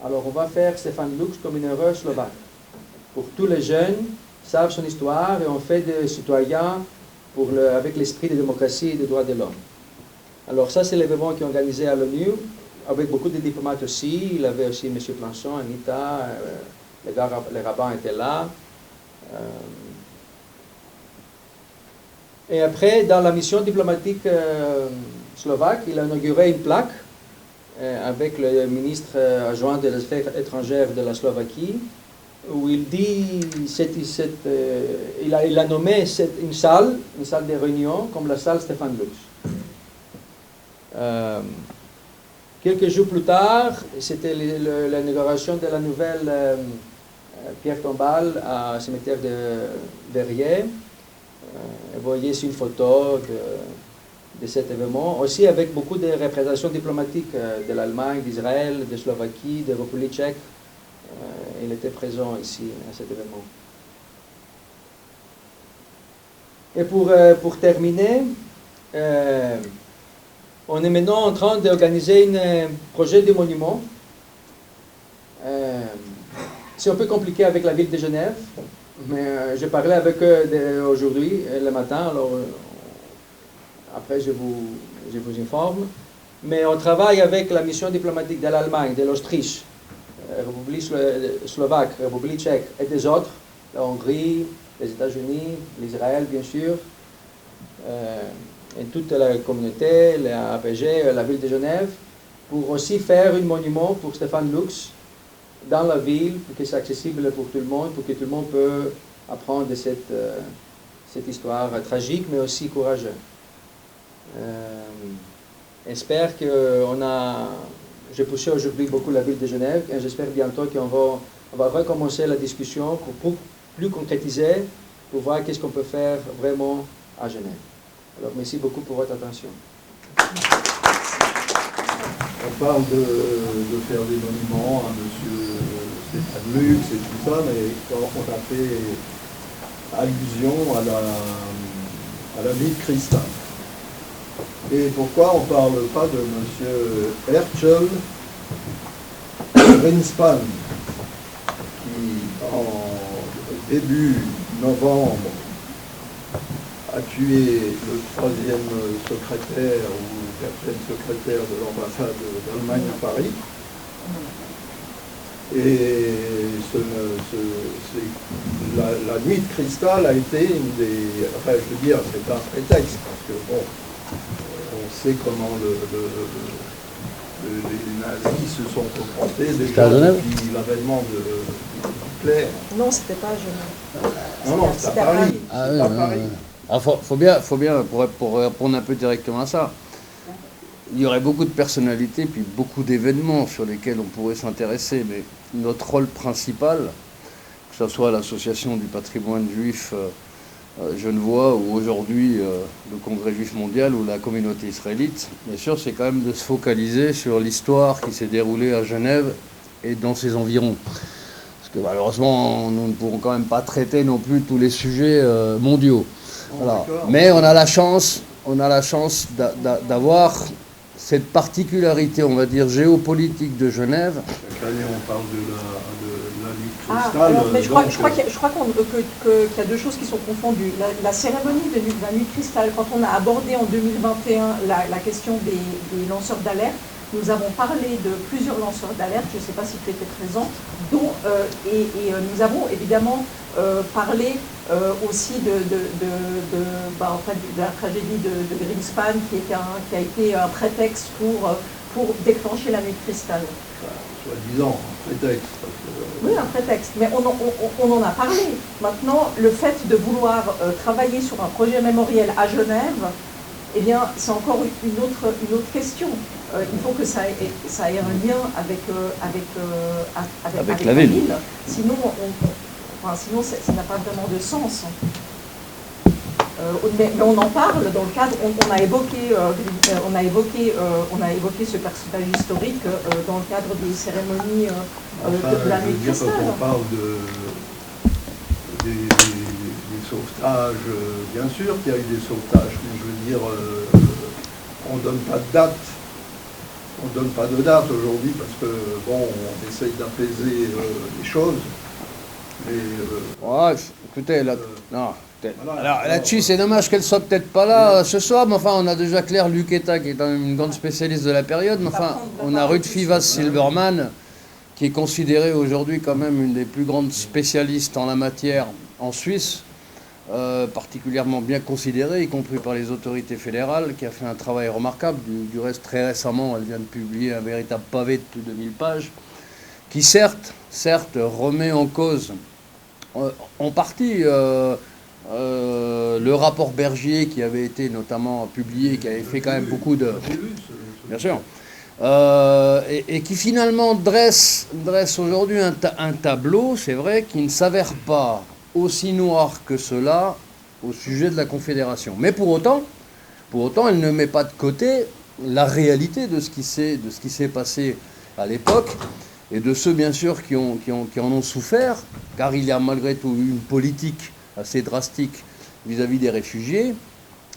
Alors, on va faire Stéphane Lux comme une erreur slovaque. Pour tous les jeunes, savent son histoire et on fait des citoyens avec l'esprit de démocratie et des droits de l'homme. Alors ça, c'est l'événement qui est organisé à l'ONU, avec beaucoup de diplomates aussi. Il y avait aussi M. Planchon, Anita, les rabbins étaient là. Et après, dans la mission diplomatique slovaque, il a inauguré une plaque avec le ministre adjoint des Affaires étrangères de la Slovaquie, où il dit, il a nommé une salle de réunion comme la salle Stéphane Lux. Quelques jours plus tard, c'était l'inauguration de la nouvelle pierre tombale au cimetière de Verrières. Vous voyez ici une photo de cet événement, aussi avec beaucoup de représentations diplomatiques de l'Allemagne, d'Israël, de Slovaquie, de République tchèque. Il était présent ici à cet événement. Et pour terminer, on est maintenant en train d'organiser un projet de monument. C'est un peu compliqué avec la ville de Genève, mais j'ai parlé avec eux aujourd'hui, le matin, alors après je vous informe. Mais on travaille avec la mission diplomatique de l'Allemagne, de l'Autriche, République slovaque, République tchèque et des autres, la Hongrie, les États-Unis, l'Israël bien sûr, et toute la communauté, la APG, la ville de Genève, pour aussi faire un monument pour Stéphane Lux dans la ville, pour que c'est accessible pour tout le monde, pour que tout le monde peut apprendre de cette histoire tragique, mais aussi courageuse. J'espère j'ai poussé aujourd'hui beaucoup la ville de Genève, et j'espère bientôt qu'on va recommencer la discussion pour plus concrétiser, pour voir qu'est-ce qu'on peut faire vraiment à Genève. Alors, merci beaucoup pour votre attention. On parle de faire des monuments à M. Stéphane Lux et tout ça, mais quand on a fait allusion à la vie de Christin. Et pourquoi on ne parle pas de M. Herschel Greenspan, qui en début novembre a tué le 3e secrétaire ou 4e secrétaire de l'ambassade d'Allemagne à Paris. Et la nuit de cristal a été une des... Enfin, je veux dire, c'est un prétexte, parce que, bon, on sait comment les nazis se sont comportés déjà depuis l'avènement de Hitler. Non, c'était pas à Genève. Non, c'était à Paris. Ah oui, Paris. Ah, faut bien, pour répondre un peu directement à ça, il y aurait beaucoup de personnalités, puis beaucoup d'événements sur lesquels on pourrait s'intéresser, mais notre rôle principal, que ce soit l'association du patrimoine juif genevois ou aujourd'hui le Congrès juif mondial ou la communauté israélite, bien sûr, c'est quand même de se focaliser sur l'histoire qui s'est déroulée à Genève et dans ses environs. Parce que malheureusement, nous ne pourrons quand même pas traiter non plus tous les sujets mondiaux. Voilà. Mais on a la chance d'avoir cette particularité, on va dire, géopolitique de Genève. Chaque année, on parle de la nuit de Ah, cristal. alors, mais je crois donc, qu'il y a deux choses qui sont confondues. La cérémonie de la nuit de cristal, quand on a abordé en 2021 la question des lanceurs d'alerte, nous avons parlé de plusieurs lanceurs d'alerte, je ne sais pas si tu étais présent, dont, nous avons évidemment parlé aussi de la tragédie de Greenspan qui a été un prétexte pour déclencher la nuit de cristal. Soi-disant, un prétexte. Oui, un prétexte, mais on en a parlé. Maintenant, le fait de vouloir travailler sur un projet mémoriel à Genève, eh bien, c'est encore une autre question. Il faut que ça ait un lien avec la ville. Sinon, sinon ça n'a pas vraiment de sens. Mais on en parle dans le cadre, on a évoqué ce personnage historique dans le cadre des cérémonies de la nuit de cristal. Quand on parle des sauvetages, bien sûr qu'il y a eu des sauvetages, mais je veux dire, on ne donne pas de date. On ne donne pas de date aujourd'hui parce que, bon, on essaye d'apaiser les choses. Mais, ouais, écoutez, là-dessus, c'est dommage qu'elle soit peut-être pas là ce soir, mais enfin, on a déjà Claire Luqueta, qui est quand même une grande spécialiste de la période, mais enfin, on a Ruth Fivas-Silberman, qui est considérée aujourd'hui comme même une des plus grandes spécialistes en la matière en Suisse, particulièrement bien considérée, y compris par les autorités fédérales, qui a fait un travail remarquable. Du reste, très récemment, elle vient de publier un véritable pavé de plus de 1000 pages, qui certes remet en cause en partie le rapport Bergier qui avait été notamment publié, qui avait fait quand même beaucoup de... Bien sûr. Et qui finalement dresse aujourd'hui un tableau, c'est vrai, qui ne s'avère pas aussi noir que cela au sujet de la Confédération. Mais pour autant, elle ne met pas de côté la réalité de ce qui s'est passé à l'époque, et de ceux, bien sûr, qui en ont souffert, car il y a malgré tout une politique assez drastique vis-à-vis des réfugiés,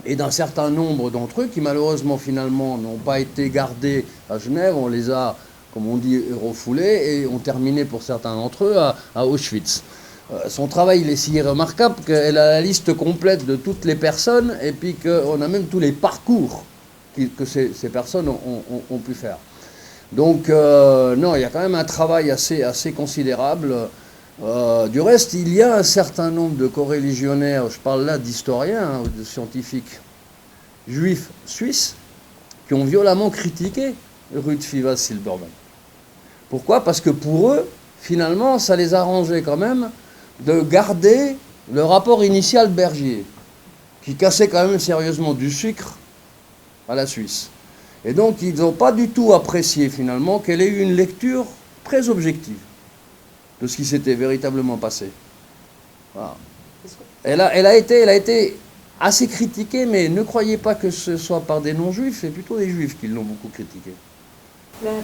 et d'un certain nombre d'entre eux qui, malheureusement, finalement, n'ont pas été gardés à Genève. On les a, comme on dit, refoulés, et ont terminé, pour certains d'entre eux, à Auschwitz. Son travail, il est si remarquable qu'elle a la liste complète de toutes les personnes, et puis qu'on a même tous les parcours que ces personnes ont pu faire. Donc, non, il y a quand même un travail assez considérable. Du reste, il y a un certain nombre de coreligionnaires, je parle là d'historiens, de scientifiques juifs suisses, qui ont violemment critiqué Ruth Fivas-Silberman. Pourquoi ? Parce que pour eux, finalement, ça les arrangeait quand même de garder le rapport initial Bergier, qui cassait quand même sérieusement du sucre à la Suisse. Et donc, ils n'ont pas du tout apprécié, finalement, qu'elle ait eu une lecture très objective de ce qui s'était véritablement passé. Voilà. Elle a été assez critiquée, mais ne croyez pas que ce soit par des non-juifs, c'est plutôt des juifs qui l'ont beaucoup critiquée. Claire.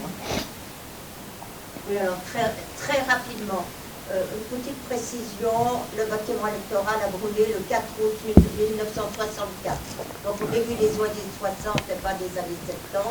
Oui, alors très rapidement, une petite précision, le bâtiment électoral a brûlé le 4 août 1964. Donc au début des années 60 et pas des années 70.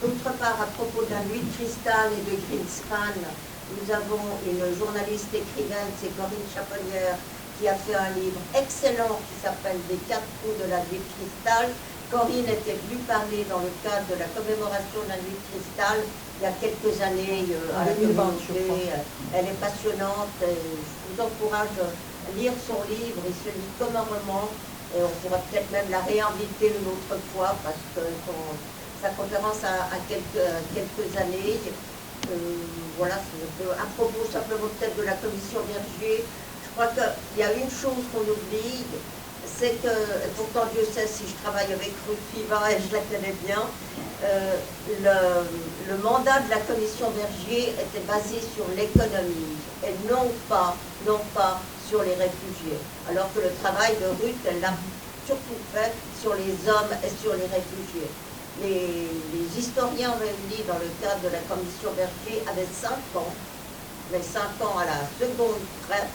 D'autre part, à propos de la nuit de cristal et de Greenspan, nous avons une journaliste écrivaine, c'est Corinne Chapelière, qui a fait un livre excellent qui s'appelle « Des 4 coups de la nuit de cristal ». Corinne était venue parler dans le cadre de la commémoration de la nuit de cristal il y a quelques années à la communauté. Elle est passionnante. Et je vous encourage à lire son livre. Il se lit comme un roman. Et on pourra peut-être même la réinviter une autre fois parce que sa conférence a quelques années. Voilà, à propos simplement peut-être de la commission Bergier, je crois qu'il y a une chose qu'on oublie, c'est que, pourtant Dieu sait si je travaille avec Ruth Fivas et je la connais bien, le mandat de la commission Bergier était basé sur l'économie et non pas sur les réfugiés. Alors que le travail de Ruth, elle l'a surtout fait sur les hommes et sur les réfugiés. Les historiens réunis dans le cadre de la commission Bergier avaient 5 ans, mais 5 ans à la seconde traite,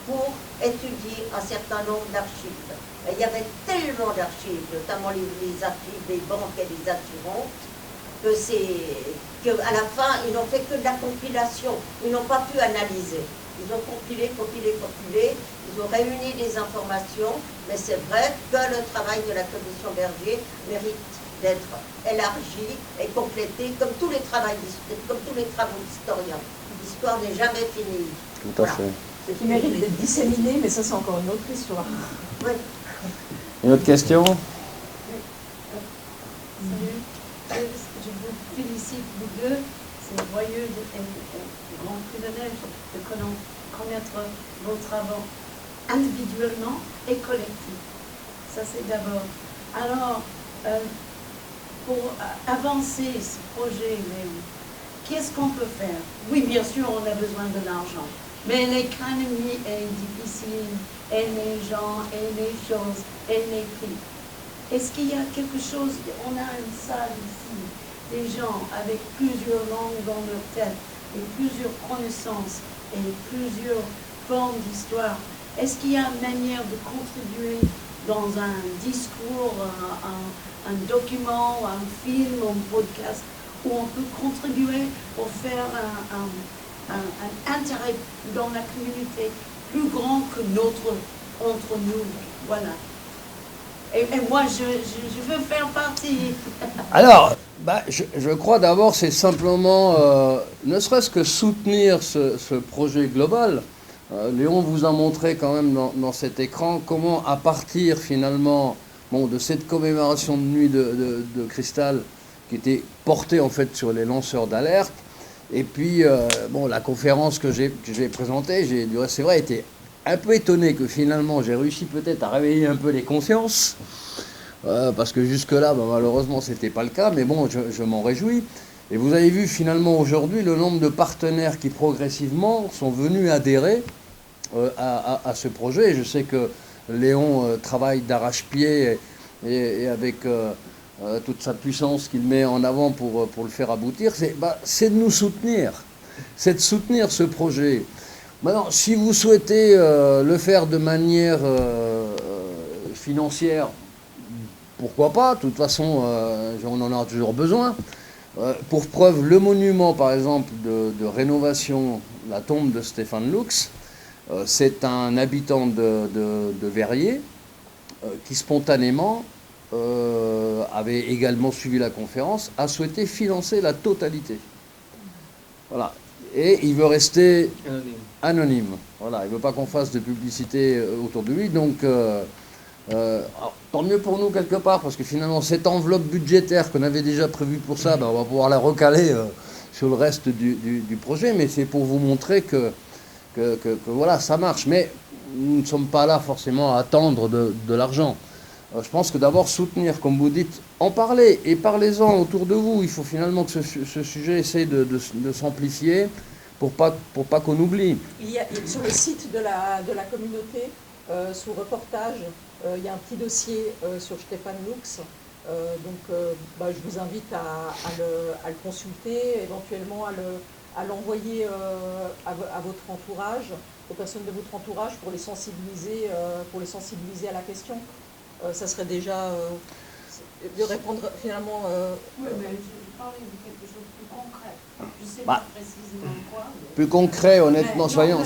pour étudier un certain nombre d'archives. Et il y avait tellement d'archives, notamment les archives des banques et des assurances, qu'à la fin, ils n'ont fait que de la compilation. Ils n'ont pas pu analyser. Ils ont compilé. Ils ont réuni des informations, mais c'est vrai que le travail de la commission Bergier mérite d'être élargi et complété comme tous les travaux d'historiens. L'histoire n'est jamais finie. Tout à fait. Ce qui mérite d'être disséminé, mais ça c'est encore une autre histoire. Oui. Une autre question? Salut. Je vous félicite vous deux. C'est joyeux et grand privilège de connaître vos travaux individuellement et collectivement. Ça c'est d'abord. Alors, pour avancer ce projet, qu'est-ce qu'on peut faire? Oui, bien sûr, on a besoin de l'argent. Mais l'économie est difficile, et les gens, et les choses, et les prix. Est-ce qu'il y a quelque chose, on a une salle ici, des gens avec plusieurs langues dans leur tête, et plusieurs connaissances, et plusieurs formes d'histoire. Est-ce qu'il y a une manière de contribuer dans un discours, un document, un film, un podcast, où on peut contribuer pour faire un intérêt dans la communauté plus grand que notre entre nous. Voilà. Et moi, je veux faire partie. Alors, je crois d'abord c'est simplement, ne serait-ce que soutenir ce projet global. Léon vous a montré quand même dans cet écran comment à partir finalement de cette commémoration de nuit de cristal qui était portée en fait sur les lanceurs d'alerte, et puis la conférence que j'ai présentée, c'est vrai, été un peu étonné que finalement j'ai réussi peut-être à réveiller un peu les consciences, parce que jusque-là malheureusement c'était pas le cas, mais bon, je m'en réjouis. Et vous avez vu finalement aujourd'hui le nombre de partenaires qui progressivement sont venus adhérer à ce projet. Et je sais que Léon travaille d'arrache-pied et avec toute sa puissance qu'il met en avant pour le faire aboutir. C'est de nous soutenir, c'est de soutenir ce projet. Maintenant, si vous souhaitez le faire de manière financière, pourquoi pas? De toute façon, on en a toujours besoin. Pour preuve, le monument, par exemple, de rénovation, la tombe de Stéphane Lux, c'est un habitant de Verrier qui spontanément avait également suivi la conférence, a souhaité financer la totalité. Voilà. Et il veut rester anonyme. Voilà. Il ne veut pas qu'on fasse de publicité autour de lui. Donc, tant mieux pour nous quelque part, parce que finalement, cette enveloppe budgétaire qu'on avait déjà prévue pour ça, on va pouvoir la recaler sur le reste du projet. Mais c'est pour vous montrer que voilà, ça marche. Mais nous ne sommes pas là forcément à attendre de l'argent. Je pense que d'abord soutenir, comme vous dites, en parler, et parlez-en autour de vous. Il faut finalement que ce sujet essaye de s'amplifier pour pas qu'on oublie. Il y a, sur le site de la communauté, sous reportage, il y a un petit dossier sur Stéphane Lux. Je vous invite à le consulter, éventuellement à l'envoyer à votre entourage, aux personnes de votre entourage, pour les sensibiliser à la question. Ça serait déjà de répondre finalement... Oui, mais je parlais de quelque chose de plus concret. Je ne sais pas précisément quoi. Plus concret, honnêtement, soyons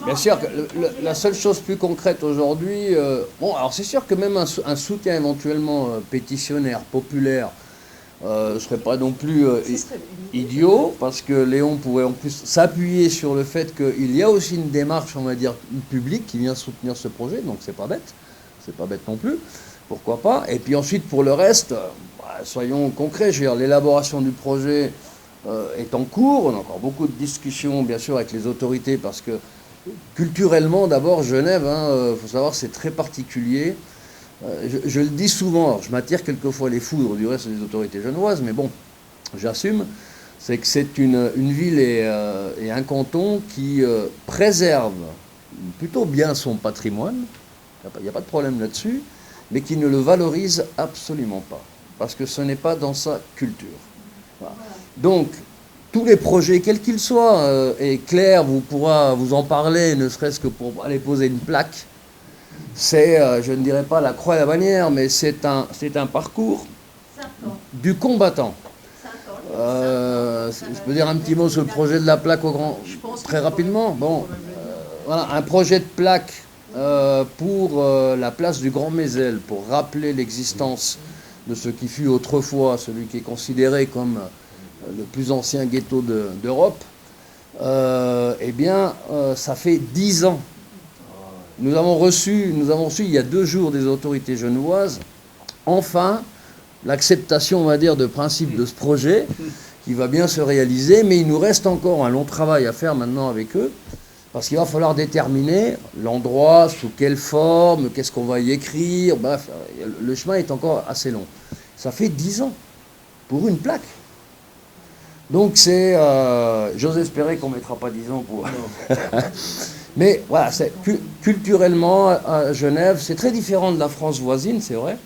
bien sûr que la seule chose plus concrète aujourd'hui... alors c'est sûr que même un soutien éventuellement pétitionnaire, populaire, ne serait pas non plus idiot, parce que Léon pourrait en plus s'appuyer sur le fait qu'il y a aussi une démarche, on va dire, publique qui vient soutenir ce projet, donc c'est pas bête. C'est pas bête non plus, pourquoi pas. Et puis ensuite, pour le reste, soyons concrets. Je veux dire, l'élaboration du projet est en cours. On a encore beaucoup de discussions, bien sûr, avec les autorités, parce que culturellement, d'abord, Genève, faut savoir, c'est très particulier. Je le dis souvent, alors je m'attire quelquefois les foudres du reste des autorités genevoises, mais bon, j'assume. C'est que c'est une ville et un canton qui préserve plutôt bien son patrimoine. Il n'y a pas de problème là-dessus, mais qui ne le valorise absolument pas, parce que ce n'est pas dans sa culture. Voilà. Donc, tous les projets, quels qu'ils soient, et Claire vous pourra vous en parler, ne serait-ce que pour aller poser une plaque, c'est, je ne dirais pas la croix et la bannière, mais c'est un parcours du combattant. Je peux dire un petit mot sur le projet de la plaque au grand, très rapidement. Bon, voilà, un projet de plaque pour la place du Grand Mézel, pour rappeler l'existence de ce qui fut autrefois celui qui est considéré comme le plus ancien ghetto d'Europe. Eh bien, ça fait 10 ans. Nous avons reçu il y a 2 jours des autorités genevoises, enfin, l'acceptation, on va dire, de principe de ce projet, qui va bien se réaliser, mais il nous reste encore un long travail à faire maintenant avec eux, parce qu'il va falloir déterminer l'endroit, sous quelle forme, qu'est-ce qu'on va y écrire, bref, le chemin est encore assez long. Ça fait 10 ans, pour une plaque. Donc c'est, j'ose espérer qu'on ne mettra pas 10 ans pour... Mais voilà, culturellement, à Genève, c'est très différent de la France voisine, c'est vrai.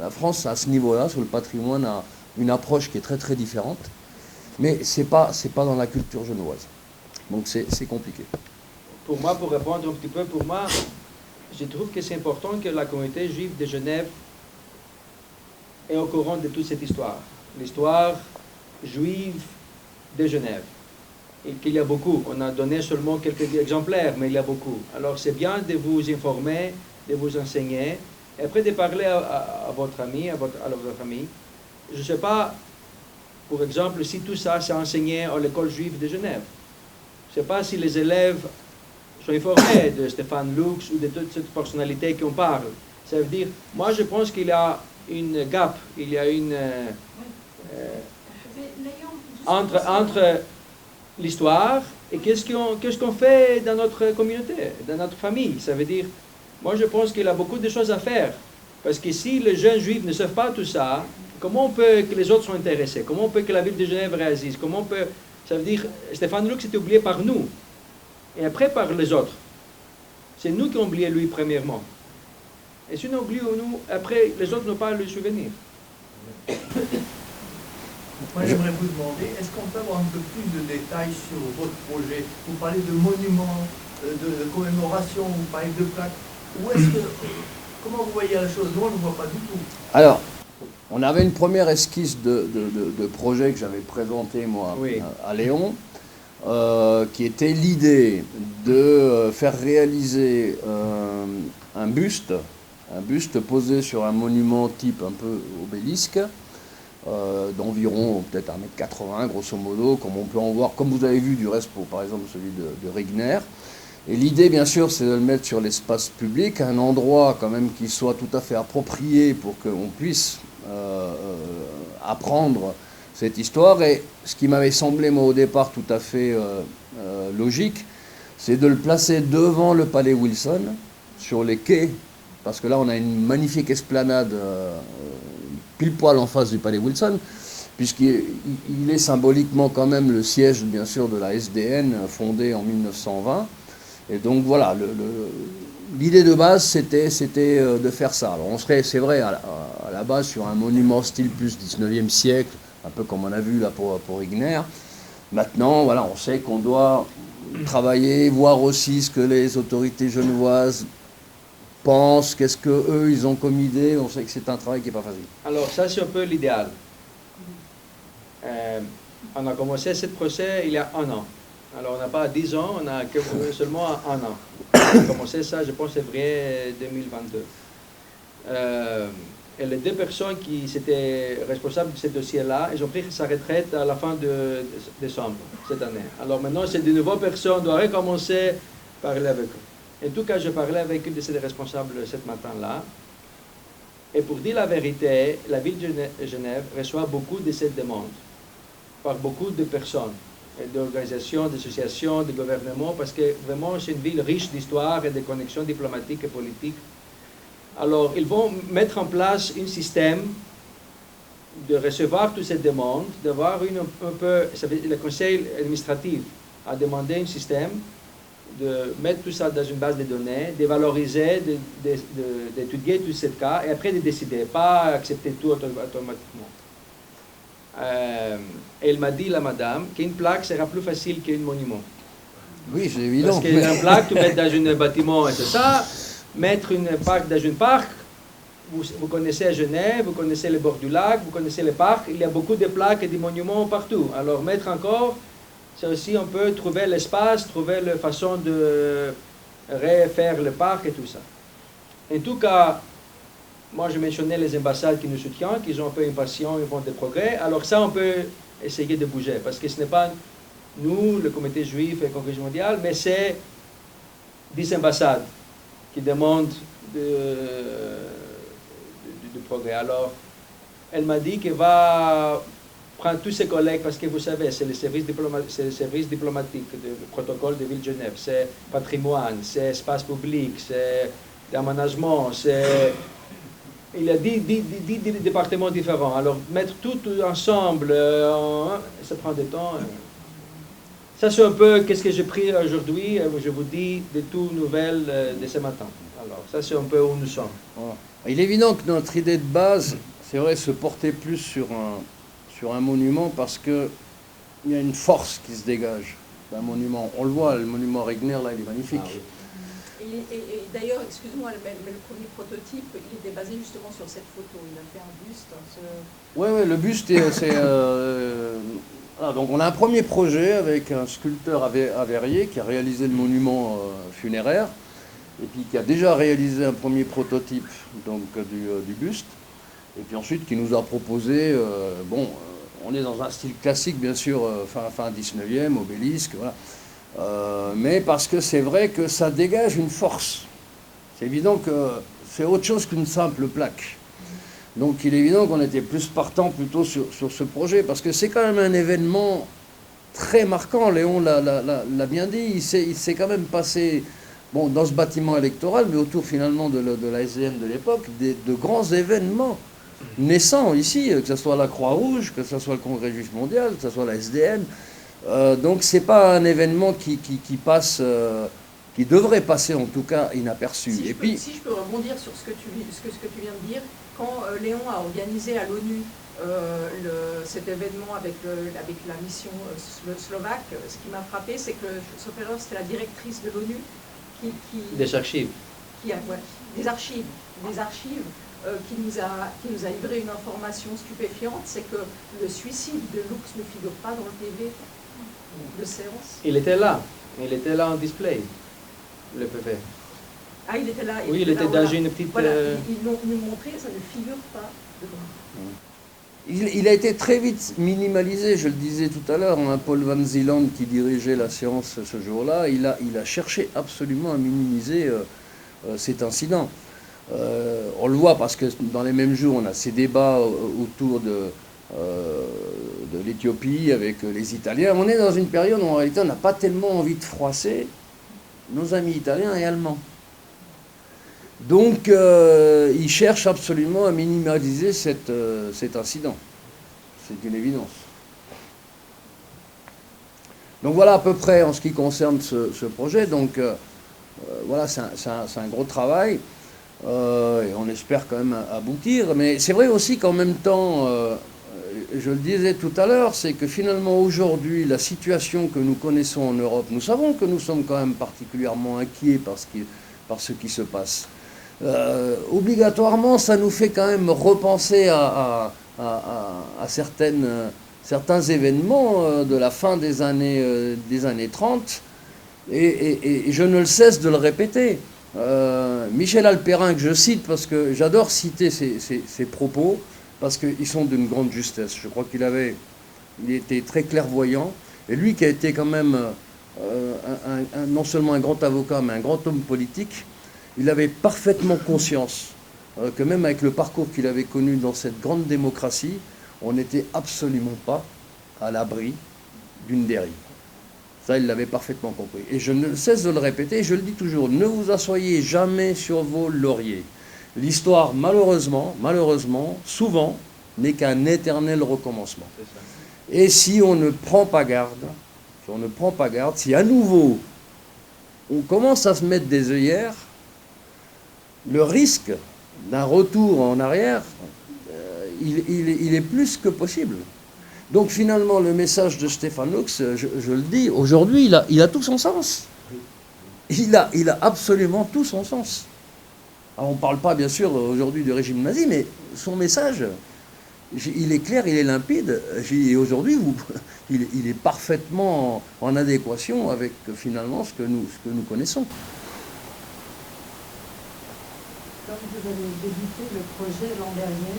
La France, à ce niveau-là, sur le patrimoine, a une approche qui est très très différente. Mais c'est pas dans la culture genevoise. Donc c'est compliqué. Pour moi, pour répondre un petit peu, pour moi, je trouve que c'est important que la communauté juive de Genève est au courant de toute cette histoire. L'histoire juive de Genève. Et qu'il y a beaucoup. On a donné seulement quelques exemplaires, mais il y a beaucoup. Alors c'est bien de vous informer, de vous enseigner, et après de parler à votre ami, à votre famille. Je ne sais pas, pour exemple, si tout ça c'est enseigné à l'école juive de Genève. Je ne sais pas si les élèves sont informés de Stéphane Lux ou de toute cette personnalité qu'on parle. Ça veut dire, moi je pense qu'il y a une gap, il y a une... entre l'histoire et qu'est-ce qu'on fait dans notre communauté, dans notre famille. Ça veut dire, moi je pense qu'il y a beaucoup de choses à faire. Parce que si les jeunes juifs ne savent pas tout ça, comment on peut que les autres soient intéressés? Comment on peut que la ville de Genève réagisse? Comment on peut... Ça veut dire, Stéphane Lux est oublié par nous. Et après par les autres. C'est nous qui avons oublié lui premièrement. Et si on oublie nous, après les autres n'ont pas le souvenir. Moi, j'aimerais vous demander, est-ce qu'on peut avoir un peu plus de détails sur votre projet? Vous parlez de monuments, de commémoration, vous parlez de plaques. Comment vous voyez la chose? Moi, je ne vois pas du tout. Alors, on avait une première esquisse de projet que j'avais présenté, moi, à Léon, qui était l'idée de faire réaliser un buste posé sur un monument type un peu obélisque, d'environ peut-être 1,80 m grosso modo, comme on peut en voir, comme vous avez vu du reste pour par exemple celui de Rigner. Et l'idée bien sûr c'est de le mettre sur l'espace public, un endroit quand même qui soit tout à fait approprié pour qu'on puisse apprendre cette histoire. Et ce qui m'avait semblé moi au départ tout à fait logique, c'est de le placer devant le palais Wilson, sur les quais, parce que là on a une magnifique esplanade pile poil en face du palais Wilson, puisqu'il est symboliquement quand même le siège, bien sûr, de la SDN, fondée en 1920. Et donc voilà, l'idée de base, c'était de faire ça. Alors on serait, c'est vrai, à la base sur un monument style plus 19e siècle, un peu comme on a vu là pour Rigner. Maintenant, voilà, on sait qu'on doit travailler, voir aussi ce que les autorités genevoises pensent, qu'est-ce qu'eux ils ont comme idée. On sait que c'est un travail qui n'est pas facile. Alors ça c'est un peu l'idéal. On a commencé ce procès il y a 1 an. Alors on n'a pas 10 ans, on a seulement 1 an. On a commencé ça, je pense, février 2022. Et les 2 personnes qui étaient responsables de ce dossier-là, ils ont pris sa retraite à la fin de décembre cette année. Alors maintenant, c'est de nouvelles personnes, on doit recommencer à parler avec eux. En tout cas, je parlais avec une de ces responsables ce matin-là. Et pour dire la vérité, la ville de Genève reçoit beaucoup de ces demandes par beaucoup de personnes, d'organisations, d'associations, de gouvernements, parce que vraiment c'est une ville riche d'histoire et de connexions diplomatiques et politiques. Alors, ils vont mettre en place un système de recevoir toutes ces demandes, d'avoir un peu, le conseil administratif a demandé un système de mettre tout ça dans une base de données, de valoriser, d'étudier tous ces cas, et après de décider, pas accepter tout automatiquement. Elle m'a dit, la madame, qu'une plaque sera plus facile qu'un monument. Oui, c'est évident. Parce qu'une plaque, tu mets dans un bâtiment et c'est ça. Mettre une plaque dans un parc, vous connaissez Genève, vous connaissez les bords du lac, vous connaissez les parcs, il y a beaucoup de plaques et de monuments partout. Alors mettre encore, c'est aussi on peut trouver l'espace, trouver la façon de refaire le parc et tout ça. En tout cas, moi je mentionnais les ambassades qui nous soutiennent, qui ont un peu une passion, ils font des progrès. Alors ça on peut essayer de bouger, parce que ce n'est pas nous, le comité juif et le Congrès mondial, mais c'est 10 ambassades qui demandent de progrès. Alors, elle m'a dit qu'elle va prendre tous ses collègues, parce que vous savez, c'est le service diplomatique, le protocole de Ville de Genève, c'est patrimoine, c'est espace public, c'est l'aménagement, c'est... Il y a 10 départements différents. Alors, mettre tout ensemble, ça prend du temps. Ça, c'est un peu qu'est-ce que j'ai pris aujourd'hui. Je vous dis des toutes nouvelles de ce matin. Alors, ça, c'est un peu où nous sommes. Voilà. Il est évident que notre idée de base, c'est vrai, se porter plus sur un monument parce qu'il y a une force qui se dégage d'un monument. On le voit, le monument Regner, là, il est magnifique. Ah, oui. Et d'ailleurs, excuse-moi, mais le premier prototype, il était basé justement sur cette photo. Il a fait un buste. Oui, le buste, c'est... Voilà, donc on a un premier projet avec un sculpteur à Verrier qui a réalisé le monument funéraire et puis qui a déjà réalisé un premier prototype donc, du buste. Et puis ensuite qui nous a proposé, on est dans un style classique bien sûr, fin 19e, obélisque, voilà. Mais parce que c'est vrai que ça dégage une force. C'est évident que c'est autre chose qu'une simple plaque. Donc il est évident qu'on était plus partant plutôt sur ce projet, parce que c'est quand même un événement très marquant, Léon l'a bien dit, il s'est quand même passé, bon, dans ce bâtiment électoral, mais autour finalement de la SDN de l'époque, de grands événements naissants ici, que ce soit la Croix-Rouge, que ce soit le Congrès juif mondial, que ce soit la SDN. Donc c'est pas un événement qui passe... qui devrait passer en tout cas inaperçu. Si je peux rebondir sur ce que tu viens de dire, quand Léon a organisé à l'ONU cet événement avec la mission slovaque, ce qui m'a frappé, c'est que Soferov, c'était la directrice de l'ONU des archives. Des archives, qui nous a livré une information stupéfiante, c'est que le suicide de Lux ne figure pas dans le PV de séance. Il était là en display. Le PV. Ah, il était là. Oui, il était dans une petite... Voilà, ils l'ont montré, ça ne figure pas dedans. Il a été très vite minimalisé, je le disais tout à l'heure, hein, Paul Van Zieland qui dirigeait la séance ce jour-là, il a cherché absolument à minimiser cet incident. On le voit parce que dans les mêmes jours, on a ces débats autour de l'Éthiopie avec les Italiens. On est dans une période où en réalité on n'a pas tellement envie de froisser nos amis italiens et allemands. Donc, ils cherchent absolument à minimaliser cet incident. C'est une évidence. Donc voilà à peu près en ce qui concerne ce projet. Donc voilà, c'est un gros travail. Et on espère quand même aboutir. Mais c'est vrai aussi qu'en même temps, je le disais tout à l'heure, c'est que finalement aujourd'hui, la situation que nous connaissons en Europe, nous savons que nous sommes quand même particulièrement inquiets par ce qui se passe. Obligatoirement, ça nous fait quand même repenser à certains événements de la fin des années 30, et je ne cesse de le répéter. Michel Alperin, que je cite parce que j'adore citer ses propos, parce qu'ils sont d'une grande justesse. Je crois il était très clairvoyant, et lui qui a été quand même non seulement un grand avocat, mais un grand homme politique, il avait parfaitement conscience que même avec le parcours qu'il avait connu dans cette grande démocratie, on n'était absolument pas à l'abri d'une dérive. Ça, il l'avait parfaitement compris. Et je ne cesse de le répéter, je le dis toujours, ne vous asseyez jamais sur vos lauriers. L'histoire, malheureusement, souvent, n'est qu'un éternel recommencement. Et si on ne prend pas garde, si à nouveau on commence à se mettre des œillères, le risque d'un retour en arrière, il est plus que possible. Donc finalement, le message de Stefan Lux, je le dis, aujourd'hui, il a tout son sens. Il a absolument tout son sens. Alors, on ne parle pas, bien sûr, aujourd'hui du régime nazi, mais son message, il est clair, il est limpide. Et aujourd'hui, il est parfaitement en adéquation avec, finalement, ce que nous connaissons. Comme vous avez débuté le projet l'an dernier,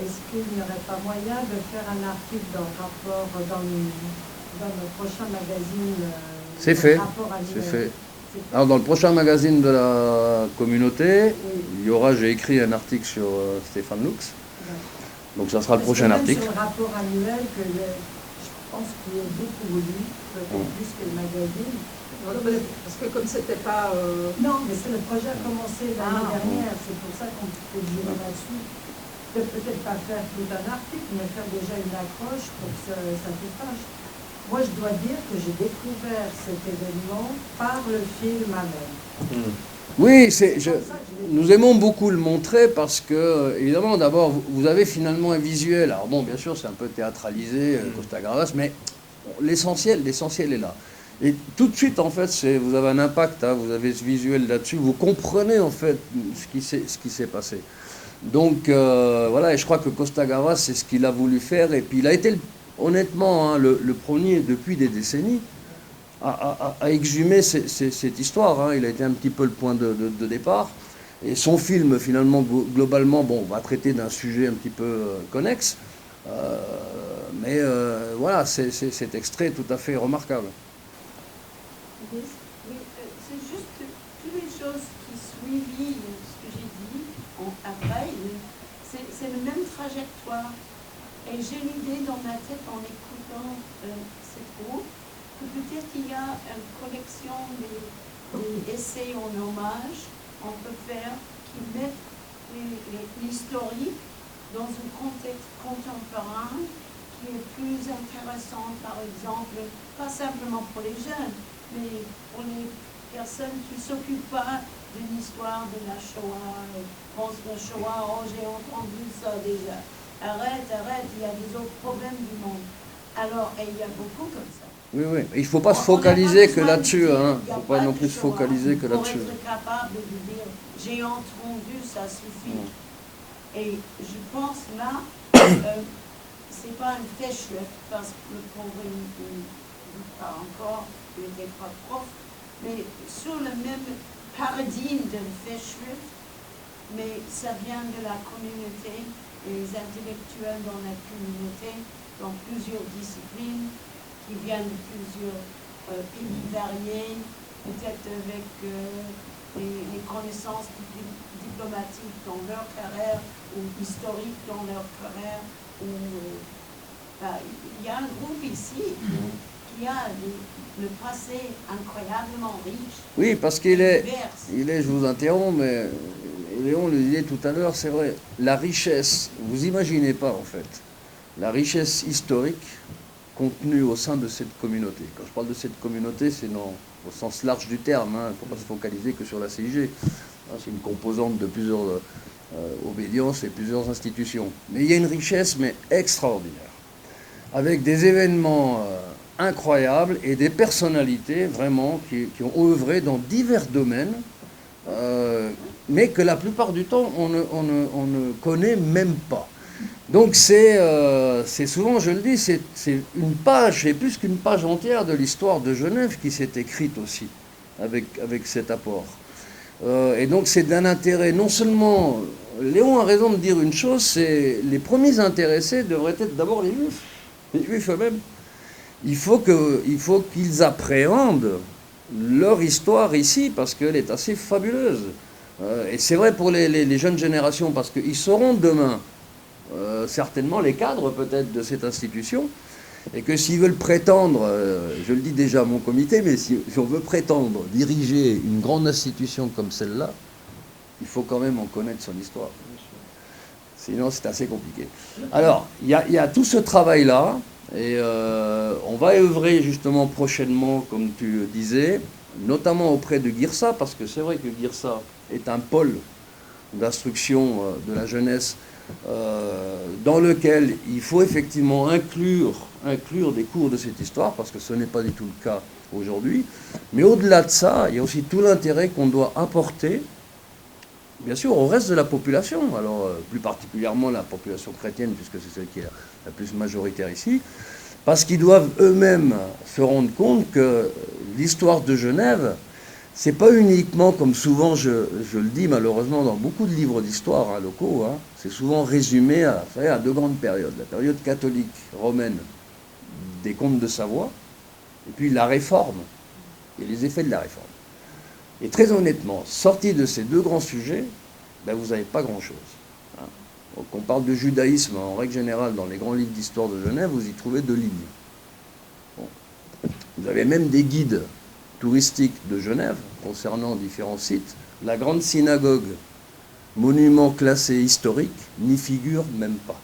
est-ce qu'il n'y aurait pas moyen de faire un article dans le prochain magazine C'est fait, c'est fait. Alors dans le prochain magazine de la communauté, il y aura, j'ai écrit un article sur Stefan Lux. Donc ça sera le prochain article. Sur le rapport annuel, je pense qu'il est beaucoup lu, peut-être plus que le magazine. Parce que comme c'était pas... Non, mais le projet a commencé l'année dernière, c'est pour ça qu'on peut jurer là-dessus. Peut-être pas faire tout un article, mais faire déjà une accroche pour que ça se fâche. Moi, je dois dire que j'ai découvert cet événement par le film à même. Oui, nous aimons beaucoup le montrer parce que, évidemment, d'abord, vous avez finalement un visuel. Alors bon, bien sûr, c'est un peu théâtralisé, Costa Gavras, mais l'essentiel est là. Et tout de suite, en fait, vous avez un impact, hein, vous avez ce visuel là-dessus, vous comprenez, en fait, ce qui s'est passé. Donc, voilà, et je crois que Costa Gavras, c'est ce qu'il a voulu faire, et puis il a été, honnêtement, hein, le premier, depuis des décennies, à exhumer cette histoire. Hein. Il a été un petit peu le point de départ. Et son film, finalement, globalement, bon, va traiter d'un sujet un petit peu connexe. Mais voilà, cet extrait est tout à fait remarquable. Oui, c'est juste que toutes les choses qui suivent ce que j'ai dit après, c'est la même trajectoire. Et j'ai l'idée dans ma tête en écoutant ces cours, que peut-être il y a une collection des essais en hommage on peut faire qui mettent l'historique dans un contexte contemporain qui est plus intéressant, par exemple, pas simplement pour les jeunes, mais pour les personnes qui ne s'occupent pas de l'histoire de la Shoah, et pensent que la Shoah, oh j'ai entendu ça déjà. Arrête, il y a des autres problèmes du monde. Alors, et il y a beaucoup comme ça. Oui, oui. Il ne faut pas se focaliser que là-dessus. Hein. Il ne faut pas non plus se focaliser que là-dessus. Pour être capable de dire, j'ai entendu, ça suffit. Et je pense là, c'est pas une Festschrift, parce que le pauvre, pas encore, il n'était pas prof, mais sur le même paradigme d'une Festschrift, mais ça vient de la communauté, les intellectuels dans la communauté, dans plusieurs disciplines, qui viennent de plusieurs pays variés, peut-être avec les connaissances diplomatiques dans leur carrière ou historiques dans leur carrière. Il y a un groupe ici qui a le passé incroyablement riche. Oui, parce qu'il est, je vous interromps, mais Léon le disait tout à l'heure, c'est vrai, la richesse, vous imaginez pas en fait, la richesse historique contenue au sein de cette communauté. Quand je parle de cette communauté, c'est au sens large du terme, il ne faut pas se focaliser que sur la CIG. C'est une composante de plusieurs obédiences et plusieurs institutions. Mais il y a une richesse, mais extraordinaire, avec des événements incroyables et des personnalités vraiment qui ont œuvré dans divers domaines, mais que la plupart du temps, on ne connaît même pas. Donc c'est souvent, je le dis, c'est une page, c'est plus qu'une page entière de l'histoire de Genève qui s'est écrite aussi, avec cet apport. Et donc c'est d'un intérêt, non seulement, Léon a raison de dire une chose, c'est les premiers intéressés devraient être d'abord les Juifs eux-mêmes. Il faut qu'ils appréhendent leur histoire ici, parce qu'elle est assez fabuleuse. Et c'est vrai pour les jeunes générations, parce qu'ils seront demain certainement les cadres peut-être de cette institution, et que s'ils veulent prétendre, je le dis déjà à mon comité, mais si on veut prétendre diriger une grande institution comme celle-là, il faut quand même en connaître son histoire. Sinon c'est assez compliqué. Alors, il y a tout ce travail-là, et on va œuvrer justement prochainement, comme tu disais, notamment auprès de GIRSA, parce que c'est vrai que GIRSA est un pôle d'instruction de la jeunesse dans lequel il faut effectivement inclure des cours de cette histoire, parce que ce n'est pas du tout le cas aujourd'hui. Mais au-delà de ça, il y a aussi tout l'intérêt qu'on doit apporter, bien sûr, au reste de la population, alors plus particulièrement la population chrétienne, puisque c'est celle qui est la plus majoritaire ici, parce qu'ils doivent eux-mêmes se rendre compte que l'histoire de Genève, c'est pas uniquement, comme souvent je le dis malheureusement dans beaucoup de livres d'histoire locaux, c'est souvent résumé à deux grandes périodes. La période catholique romaine des comtes de Savoie, et puis la Réforme, et les effets de la Réforme. Et très honnêtement, sorti de ces deux grands sujets, ben vous n'avez pas grand-chose. Donc on parle de judaïsme en règle générale dans les grands livres d'histoire de Genève, vous y trouvez 2 lignes. Bon. Vous avez même des guides touristiques de Genève concernant différents sites. La grande synagogue, monument classé historique, n'y figure même pas.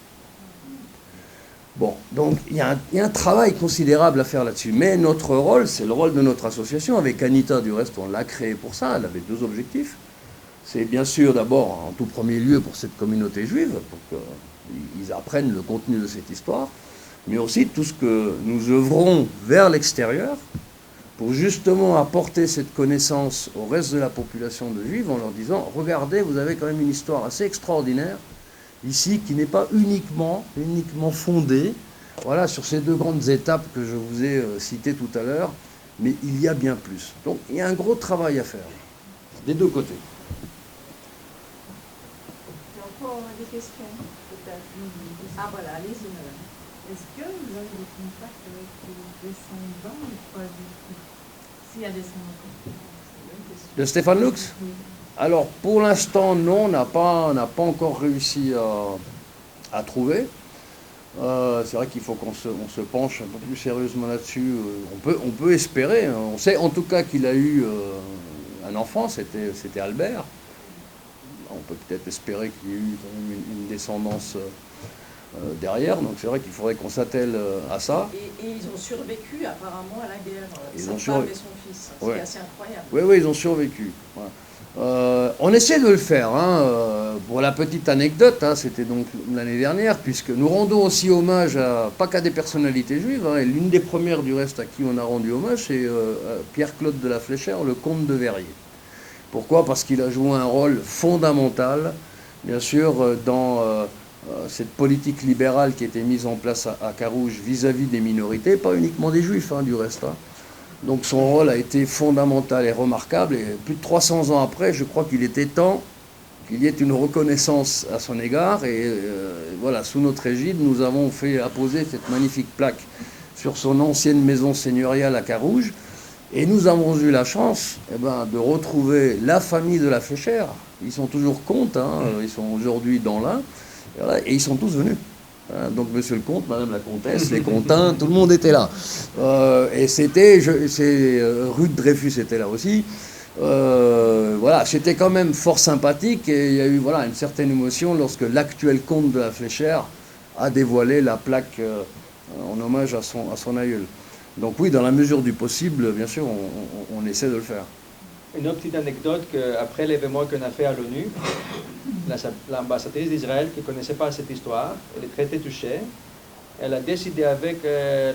Bon, donc il y a un travail considérable à faire là-dessus. Mais notre rôle, c'est le rôle de notre association. Avec Anita, du reste, on l'a créée pour ça. Elle avait 2 objectifs. C'est bien sûr d'abord, en tout premier lieu, pour cette communauté juive, pour qu'ils apprennent le contenu de cette histoire, mais aussi tout ce que nous œuvrons vers l'extérieur pour justement apporter cette connaissance au reste de la population de juifs en leur disant « Regardez, vous avez quand même une histoire assez extraordinaire ici qui n'est pas uniquement fondée voilà, sur ces 2 grandes étapes que je vous ai citées tout à l'heure, mais il y a bien plus. » Donc il y a un gros travail à faire, des 2 côtés. Des questions, peut-être. Ah voilà, allez-y, madame. Est-ce que vous avez des contacts avec les descendants ou pas du tout? S'il y a des descendants. De Stéphane Lux? Oui. Alors, pour l'instant, non, on n'a pas encore réussi à trouver. C'est vrai qu'il faut qu'on se penche un peu plus sérieusement là-dessus. On peut espérer. On sait en tout cas qu'il a eu un enfant, c'était Albert. On peut peut-être espérer qu'il y ait eu quand même une descendance derrière, donc c'est vrai qu'il faudrait qu'on s'attelle à ça. Et ils ont survécu apparemment à la guerre, Ils sa ont femme et son fils, ce qui est assez incroyable. Oui, ils ont survécu. Ouais. On essaie de le faire. Pour la petite anecdote, c'était donc l'année dernière, puisque nous rendons aussi hommage pas qu'à des personnalités juives, et l'une des premières du reste à qui on a rendu hommage, c'est Pierre-Claude de la Fléchère, le comte de Verrier. Pourquoi? Parce qu'il a joué un rôle fondamental, bien sûr, dans cette politique libérale qui était mise en place à Carouge vis-à-vis des minorités, pas uniquement des juifs, du reste. Donc son rôle a été fondamental et remarquable, et plus de 300 ans après, je crois qu'il était temps qu'il y ait une reconnaissance à son égard, et voilà, sous notre égide, nous avons fait apposer cette magnifique plaque sur son ancienne maison seigneuriale à Carouge. Et nous avons eu la chance de retrouver la famille de la Fléchère. Ils sont toujours comtes, ils sont aujourd'hui dans l'Ain, et ils sont tous venus. Donc monsieur le comte, madame la comtesse, les comtins, tout le monde était là. Et rue de Dreyfus était là aussi. Voilà, c'était quand même fort sympathique, et il y a eu une certaine émotion lorsque l'actuel comte de la Fléchère a dévoilé la plaque en hommage à son aïeul. Donc oui, dans la mesure du possible, bien sûr, on essaie de le faire. Une autre petite anecdote, qu'après l'événement qu'on a fait à l'ONU, l'ambassadrice d'Israël, qui ne connaissait pas cette histoire, elle est très touchée. Elle a décidé avec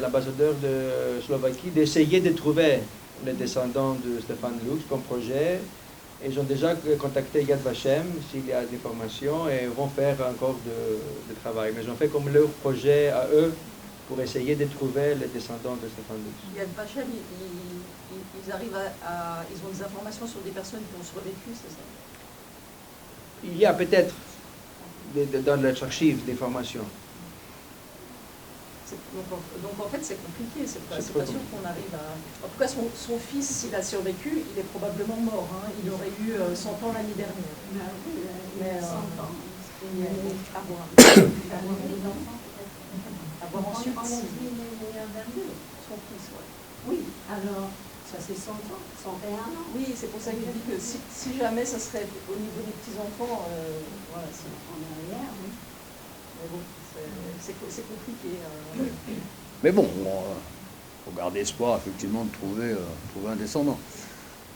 l'ambassadeur de Slovaquie d'essayer de trouver les descendants de Stéphane Lux comme projet. Ils ont déjà contacté Yad Vashem s'il y a des informations, et vont faire encore de travail. Mais ils ont fait comme leur projet à eux, pour essayer de trouver les descendants de Stéphane Lux. Yad Vashem, ils arrivent ils ont des informations sur des personnes qui ont survécu, c'est ça? Il y a peut-être dans leurs archives des formations. Donc en fait c'est compliqué, c'est pas sûr qu'on arrive à... En tout cas son fils, s'il a survécu, il est probablement mort. Il aurait eu 100 ans l'année dernière. Mais 100 ans. À voir. À voir ensuite. On a dit son fils, oui. Alors, ça c'est 100 ans, 101 ans. Oui, c'est pour ça que je dis que si jamais ça serait au niveau des petits-enfants, voilà, c'est en arrière, oui. Mais bon, c'est compliqué. Mais bon, il faut garder espoir, effectivement, de trouver un descendant.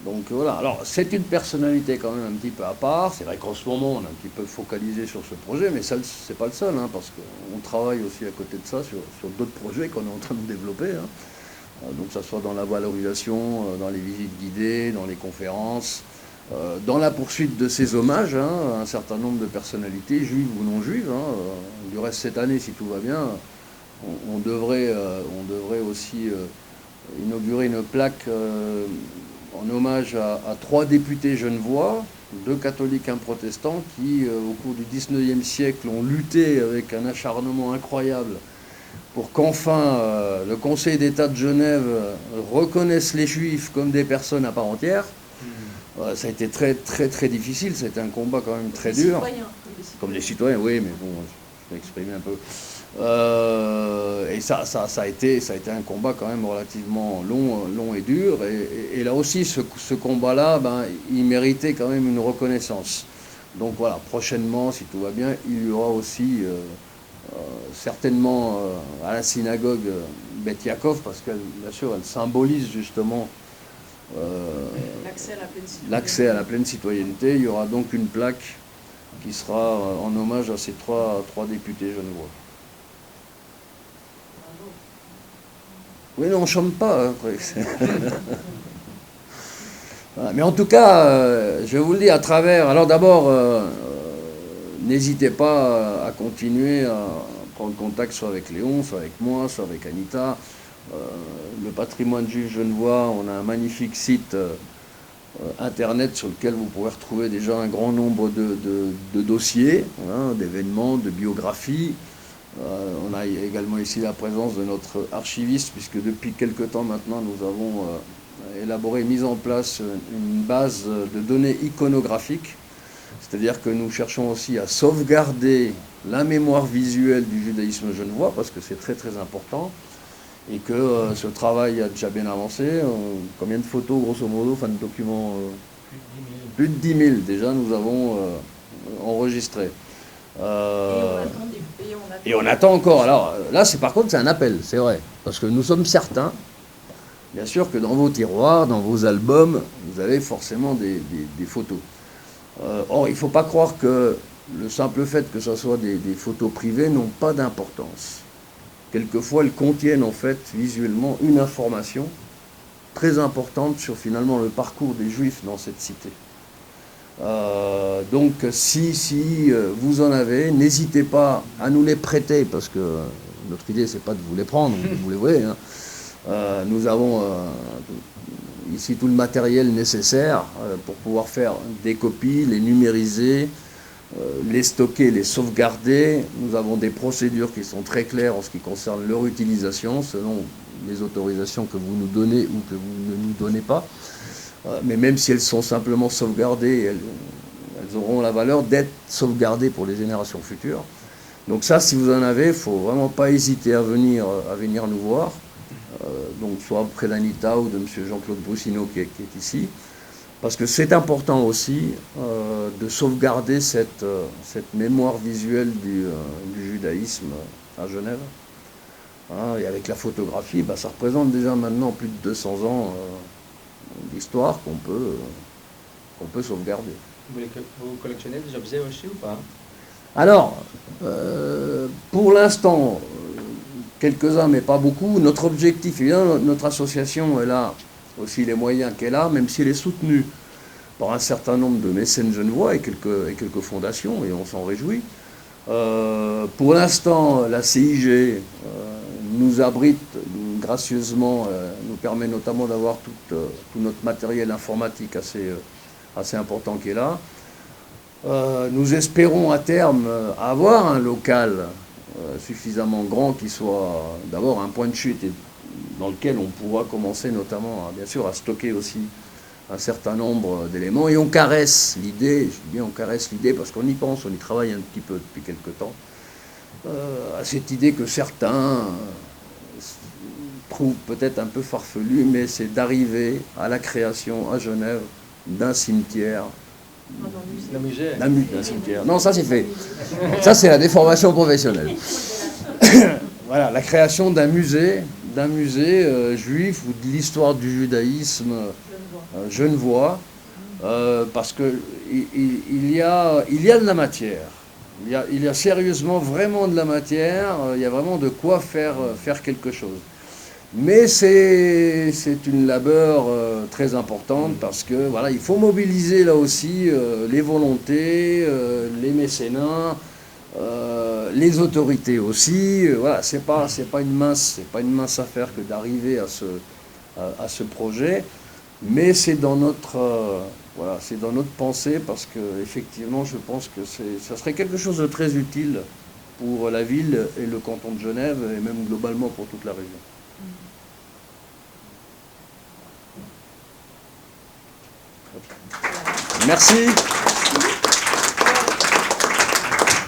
Donc voilà, alors c'est une personnalité quand même un petit peu à part. C'est vrai qu'en ce moment on est un petit peu focalisé sur ce projet, mais ça c'est pas le seul, hein, parce qu'on travaille aussi à côté de ça sur d'autres projets qu'on est en train de développer. Hein. Donc ça soit dans la valorisation, dans les visites guidées, dans les conférences, dans la poursuite de ces hommages, hein, à un certain nombre de personnalités, juives ou non juives. Hein. Du reste cette année, si tout va bien, on devrait aussi inaugurer une plaque en hommage à 3 députés genevois, 2 catholiques, 1 protestant, qui, au cours du 19e siècle, ont lutté avec un acharnement incroyable pour qu'enfin le Conseil d'État de Genève reconnaisse les Juifs comme des personnes à part entière. Ça a été très, très, très difficile. C'était un combat quand même très dur. Comme les citoyens, oui, mais bon, je vais exprimer un peu. Et ça a été un combat quand même relativement long et dur. Et là aussi, ce combat-là, ben, il méritait quand même une reconnaissance. Donc voilà, prochainement, si tout va bien, il y aura aussi certainement à la synagogue Beth Yaakov, parce qu'elle, bien sûr, elle symbolise justement l'accès à la pleine citoyenneté. Il y aura donc une plaque qui sera en hommage à ces trois députés genevois. Oui, non, on ne chante pas. Hein, voilà. Mais en tout cas, je vous le dis à travers... Alors d'abord, n'hésitez pas à continuer à prendre contact soit avec Léon, soit avec moi, soit avec Anita. Le patrimoine juif genevois, on a un magnifique site internet sur lequel vous pourrez retrouver déjà un grand nombre de dossiers, hein, d'événements, de biographies. On a également ici la présence de notre archiviste, puisque depuis quelque temps maintenant, nous avons élaboré, mis en place une base de données iconographiques. C'est-à-dire que nous cherchons aussi à sauvegarder la mémoire visuelle du judaïsme genevois, parce que c'est très très important, et que ce travail a déjà bien avancé. Combien de photos, grosso modo, enfin de documents plus de 10 000 déjà, nous avons enregistré. Et on attend encore. Alors là, par contre, c'est un appel, c'est vrai. Parce que nous sommes certains, bien sûr, que dans vos tiroirs, dans vos albums, vous avez forcément des photos. Or, il ne faut pas croire que le simple fait que ce soit des photos privées n'ont pas d'importance. Quelquefois, elles contiennent en fait visuellement une information très importante sur finalement le parcours des Juifs dans cette cité. Donc si vous en avez, n'hésitez pas à nous les prêter, parce que notre idée c'est pas de vous les prendre, vous les voyez. Hein. Nous avons ici tout le matériel nécessaire pour pouvoir faire des copies, les numériser, les stocker, les sauvegarder. Nous avons des procédures qui sont très claires en ce qui concerne leur utilisation, selon les autorisations que vous nous donnez ou que vous ne nous donnez pas. Mais même si elles sont simplement sauvegardées, elles auront la valeur d'être sauvegardées pour les générations futures. Donc ça, si vous en avez, il ne faut vraiment pas hésiter à venir nous voir. Donc soit auprès d'Anita ou de M. Jean-Claude Broussineau qui est ici. Parce que c'est important aussi de sauvegarder cette mémoire visuelle du judaïsme à Genève. Hein, et avec la photographie, bah, ça représente déjà maintenant plus de 200 ans d'histoire qu'on peut sauvegarder. Vous collectionnez des objets aussi ou pas? Alors, pour l'instant, quelques-uns, mais pas beaucoup. Notre objectif, évidemment, notre association, elle a aussi les moyens qu'elle a, même si elle est soutenue par un certain nombre de mécènes genevois et quelques fondations, et on s'en réjouit. Pour l'instant, la CIG nous abrite gracieusement, nous permet notamment d'avoir tout notre matériel informatique assez important qui est là. Nous espérons à terme avoir un local suffisamment grand qui soit d'abord un point de chute et dans lequel on pourra commencer notamment, bien sûr, à stocker aussi un certain nombre d'éléments. Et on caresse l'idée, je dis bien on caresse l'idée parce qu'on y pense, on y travaille un petit peu depuis quelque temps, à cette idée que certains trouvent peut-être un peu farfelue, mais c'est d'arriver à la création à Genève d'un cimetière. D'un cimetière. Non, ça c'est fait. Ça c'est la déformation professionnelle. Voilà, la création d'un musée d'un musée juif ou de l'histoire du judaïsme genevois, parce qu'il y a de la matière. Il y a sérieusement vraiment de la matière, il y a vraiment de quoi faire quelque chose. Mais c'est une labeur très importante parce que voilà, il faut mobiliser là aussi les volontés, les mécénats, les autorités aussi. Voilà, c'est pas une mince affaire que d'arriver à ce projet, mais c'est dans notre voilà, c'est dans notre pensée parce que effectivement, je pense que ça serait quelque chose de très utile pour la ville et le canton de Genève et même globalement pour toute la région. Merci.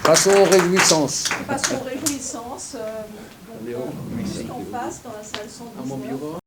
Passons aux réjouissances. Passons aux réjouissances. Donc, juste en face, dans la salle 119.